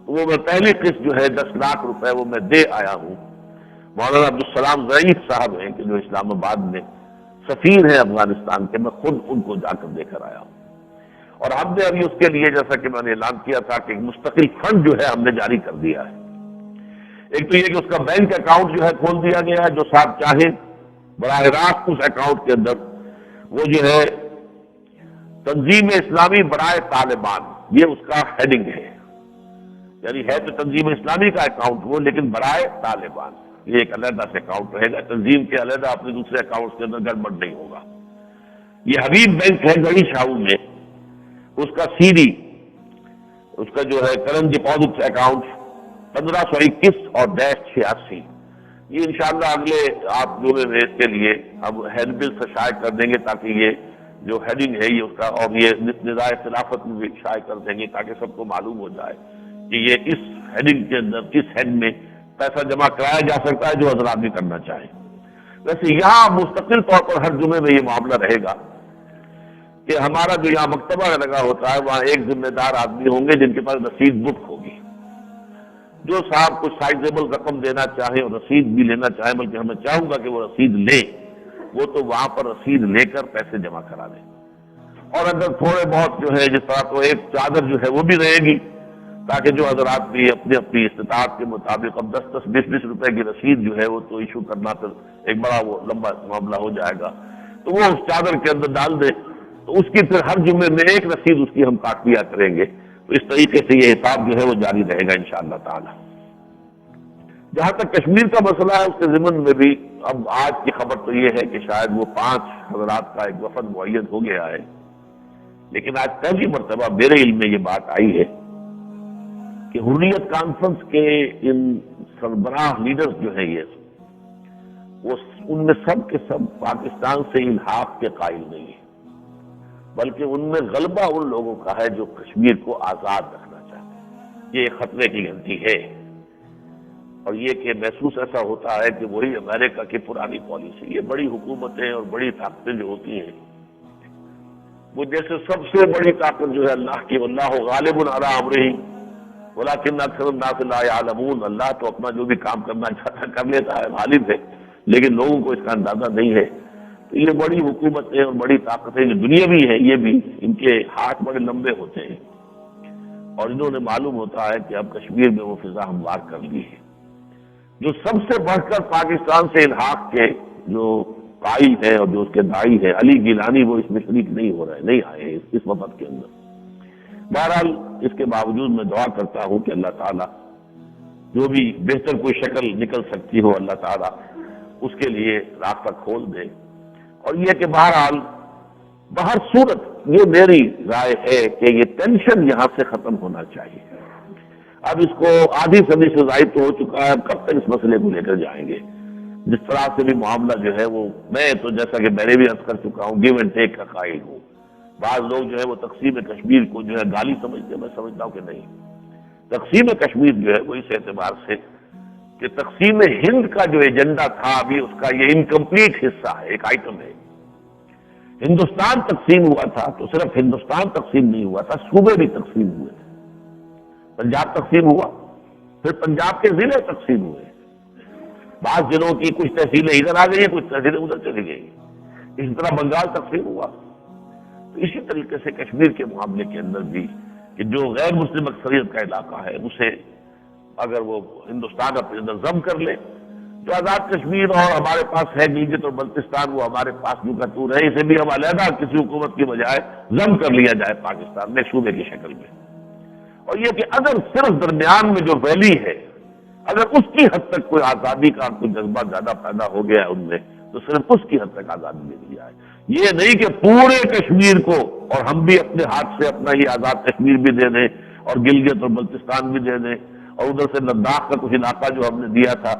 Speaker 1: تو وہ میں پہلی قسط جو ہے 10 لاکھ روپے وہ میں دے آیا ہوں۔ مولانا عبدالسلام ضعیف صاحب ہیں کہ جو اسلام آباد میں سفیر ہیں افغانستان کے، میں خود ان کو جا کر دے کر آیا ہوں، اور ہم نے ابھی اس کے لیے جیسا کہ میں نے اعلان کیا تھا کہ ایک مستقل فنڈ جو ہے ہم نے جاری کر دیا ہے۔ ایک تو یہ کہ اس کا بینک اکاؤنٹ جو ہے کھول دیا گیا ہے، جو صاحب چاہے براہ راست اس اکاؤنٹ کے اندر وہ جو ہے تنظیم اسلامی برائے طالبان، یہ اس کا ہیڈنگ ہے، یعنی ہے تو تنظیم اسلامی کا اکاؤنٹ وہ، لیکن برائے طالبان یہ ایک علیحدہ سے اکاؤنٹ رہے گا، تنظیم کے علیحدہ اپنے دوسرے اکاؤنٹس کے اندر گڑبڑ نہیں ہوگا۔ یہ حبیب بینک ہے گڑی شاہو میں، اس کا سی ڈی، اس کا جو ہے کرنٹ ڈپازٹ اکاؤنٹ 1521 اور -86، یہ انشاءاللہ اگلے آپ جمعے میں اس کے لیے ہم ہیڈ بل سے شائع کر دیں گے، تاکہ یہ جو ہیڈنگ ہے یہ اس کا، اور یہ ندائے خلافت میں بھی شائع کر دیں گے تاکہ سب کو معلوم ہو جائے کہ یہ اس ہیڈنگ کے اندر، اس ہیڈ میں پیسہ جمع کرایا جا سکتا ہے جو حضرات بھی کرنا چاہیں۔ ویسے یہاں مستقل طور پر ہر جمعے میں یہ معاملہ رہے گا کہ ہمارا جو یہاں مکتبہ لگا ہوتا ہے وہاں ایک ذمہ دار آدمی ہوں گے جن کے پاس رسید بک ہوگی، جو صاحب کچھ سائزیبل رقم دینا چاہے اور رسید بھی لینا چاہے، بلکہ میں چاہوں گا کہ وہ رسید لے، وہ تو وہاں پر رسید لے کر پیسے جمع کرا دیں، اور اگر تھوڑے بہت جو ہے جس طرح تو ایک چادر جو ہے وہ بھی رہے گی، تاکہ جو حضرات بھی اپنی اپنی استطاعت کے مطابق، اب 10 20 روپے کی رسید جو ہے وہ تو ایشو کرنا تو ایک بڑا وہ لمبا معاملہ ہو جائے گا، تو وہ اس چادر کے اندر ڈال دے، تو اس کی پھر ہر جمعے میں ایک رسید اس کی ہم کاٹ لیا کریں گے، تو اس طریقے سے یہ حساب جو ہے وہ جاری رہے گا انشاءاللہ تعالی۔ جہاں تک کشمیر کا مسئلہ ہے، اس کے ضمن میں بھی اب آج کی خبر تو یہ ہے کہ شاید وہ 5 حضرات کا ایک وفد معین ہو گیا ہے، لیکن آج پہلی مرتبہ میرے علم میں یہ بات آئی ہے کہ حریت کانفرنس کے ان سربراہ لیڈرز جو ہیں وہ ان میں سب کے سب پاکستان سے الحاق کے قائل نہیں ہیں، بلکہ ان میں غلبہ ان لوگوں کا ہے جو کشمیر کو آزاد رکھنا چاہتے ہیں۔ یہ ایک خطرے کی گھنٹی ہے، اور یہ کہ محسوس ایسا ہوتا ہے کہ وہی امریکہ کی پرانی پالیسی، یہ بڑی حکومتیں اور بڑی طاقتیں جو ہوتی ہیں وہ جیسے سب سے بڑی طاقت جو ہے اللہ کی، واللہ غالب علی امرہ ولکن اکثر الناس لا یعلمون، اللہ تو اپنا جو بھی کام کرنا چاہتا کر لیتا ہے، غالب ہے، لیکن لوگوں کو اس کا اندازہ نہیں ہے۔ تو یہ بڑی حکومتیں اور بڑی طاقتیں جو دنیاوی ہیں، یہ بھی ان کے ہاتھ بڑے لمبے ہوتے ہیں، اور انہوں نے معلوم ہوتا ہے کہ اب کشمیر میں وہ فضا ہموار کر لی ہے۔ جو سب سے بڑھ کر پاکستان سے الحاق کے جو قائل ہے اور جو اس کے داعی ہے علی گیلانی، وہ اس میں شریک نہیں ہو رہے، نہیں آئے اس وقت کے اندر۔ بہرحال اس کے باوجود میں دعا کرتا ہوں کہ اللہ تعالیٰ جو بھی بہتر کوئی شکل نکل سکتی ہو، اللہ تعالیٰ اس کے لیے راستہ کھول دے، اور یہ کہ بہرحال بہر صورت یہ میری رائے ہے کہ یہ ٹینشن یہاں سے ختم ہونا چاہیے۔ اب اس کو آدھی صدی سے زائد تو ہو چکا ہے، اب کب تک اس مسئلے کو لے کر جائیں گے؟ جس طرح سے بھی معاملہ جو ہے وہ، میں تو جیسا کہ میں نے بھی عرض کر چکا ہوں، گیو اینڈ ٹیک کا قائل ہوں۔ بعض لوگ جو ہے وہ تقسیم کشمیر کو جو ہے گالی سمجھتے ہیں، میں سمجھتا ہوں کہ نہیں، تقسیم کشمیر جو ہے وہ اس اعتبار سے کہ تقسیم ہند کا جو ایجنڈا تھا ابھی اس کا یہ انکمپلیٹ حصہ ہے، ایک آئٹم ہے۔ ہندوستان تقسیم ہوا تھا تو صرف ہندوستان تقسیم نہیں ہوا تھا، صوبے بھی تقسیم ہوئے تھے۔ پنجاب تقسیم ہوا، پھر پنجاب کے ضلع تقسیم ہوئے، بعض ضلعوں کی کچھ تحصیلیں ادھر آ گئی ہیں، کچھ تحصیلیں ادھر چلی گئی، اسی طرح بنگال تقسیم ہوا۔ تو اسی طریقے سے کشمیر کے معاملے کے اندر بھی کہ جو غیر مسلم اکثریت کا علاقہ ہے اسے اگر وہ ہندوستان اپنے اندر ضم کر لے، جو آزاد کشمیر اور ہمارے پاس ہے گلگت اور بلتستان، وہ ہمارے پاس جو کتور ہے، اسے بھی ہم علیحدہ کسی حکومت کی بجائے ضم کر لیا جائے پاکستان میں صوبے کی شکل میں۔ اور یہ کہ اگر صرف درمیان میں جو ویلی ہے، اگر اس کی حد تک کوئی آزادی کا کوئی جذبہ زیادہ پیدا ہو گیا ہے ان میں، تو صرف اس کی حد تک آزادی دے دی جائے، یہ نہیں کہ پورے کشمیر کو، اور ہم بھی اپنے ہاتھ سے اپنا یہ آزاد کشمیر بھی دے دیں اور گلگت اور بلتستان بھی دے دیں، اور ادھر سے لداخ کا کچھ علاقہ جو ہم نے دیا تھا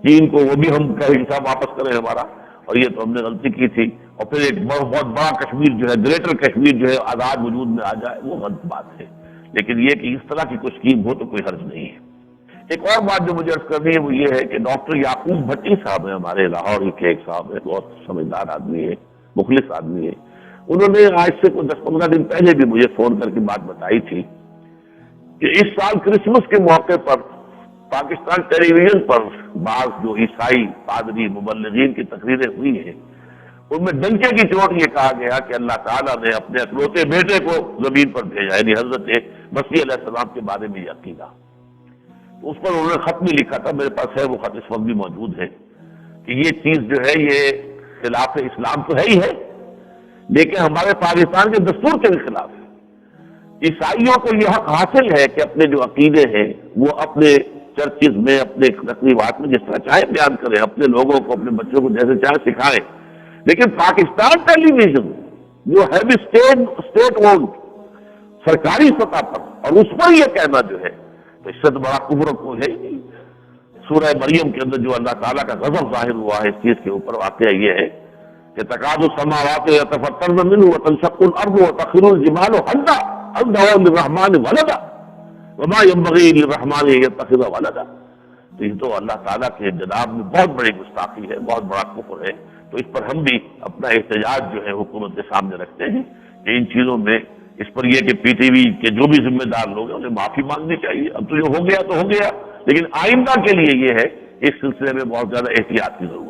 Speaker 1: چین کو، وہ بھی ہم کا حصہ واپس کریں ہمارا، اور یہ تو ہم نے غلطی کی تھی، اور پھر ایک بہت بڑا کشمیر جو ہے، گریٹر کشمیر جو ہے آزاد وجود میں آ جائے، وہ غلط بات ہے۔ لیکن یہ کہ اس طرح کی کوئی اسکیم ہو تو کوئی حرج نہیں ہے۔ ایک اور بات جو مجھے عرض کرنی ہے وہ یہ ہے کہ ڈاکٹر یعقوب بھٹی صاحب ہیں، ہمارے لاہور کے ایک صاحب ہیں، بہت سمجھدار آدمی ہے، مخلص آدمی ہے، انہوں نے آج سے کوئی 10-15 دن پہلے بھی مجھے فون کر کے بات بتائی تھی کہ اس سال کرسمس کے موقع پر پاکستان ٹیلی ویژن پر بعض جو عیسائی پادری مبلغین کی تقریریں ہوئی ہیں، ان میں ڈنکے کی چوٹ یہ کہا گیا کہ اللہ تعالیٰ نے اپنے اکلوتے بیٹے کو زمین پر بھیجا، یعنی حضرت مسیح علیہ السلام کے بارے میں یہ عقیدہ۔ اس پر انہوں نے خط بھی لکھا تھا، میرے پاس ہے وہ خط، اس وقت بھی موجود ہے، کہ یہ چیز جو ہے یہ خلاف اسلام تو ہے ہی ہے، لیکن ہمارے پاکستان کے دستور کے بھی خلاف ہے۔ عیسائیوں کو یہ حق حاصل ہے کہ اپنے جو عقیدے ہیں وہ اپنے چرچز میں، اپنے تقریبات میں جس طرح چاہے بیان کریں، اپنے لوگوں کو، اپنے بچوں کو جیسے چاہے سکھائیں، لیکن پاکستان ٹیلی ویژن جو ہے بھی اسٹیٹ اونڈ، سرکاری سطح پر، اور اس پر یہ کہنا جو ہے تو اس سے تو بڑا کفر کو ہے ہی نہیں۔ سورہ مریم کے اندر جو اللہ تعالیٰ کا غضب ظاہر ہوا ہے اس چیز کے اوپر، واقعہ یہ ہے کہ تکاد السماوات یتفطرن منہ وتنشق الارض وتخر الجبال حدا ان دعوا للرحمن ولدا وما ينبغي للرحمن ان يتخذ ولدا۔ تو یہ تو اللہ تعالیٰ کے جناب میں بہت بڑی گستاخی ہے، بہت بڑا کفر ہے۔ تو اس پر ہم بھی اپنا احتجاج جو ہے حکومت کے سامنے رکھتے ہیں کہ ان چیزوں میں اس پر یہ کہ پی ٹی وی کے جو بھی ذمہ دار لوگ ہیں انہیں معافی مانگنی چاہیے۔ اب تو جو ہو گیا تو ہو گیا، لیکن آئندہ کے لیے یہ ہے اس سلسلے میں بہت زیادہ احتیاط کی ضرورت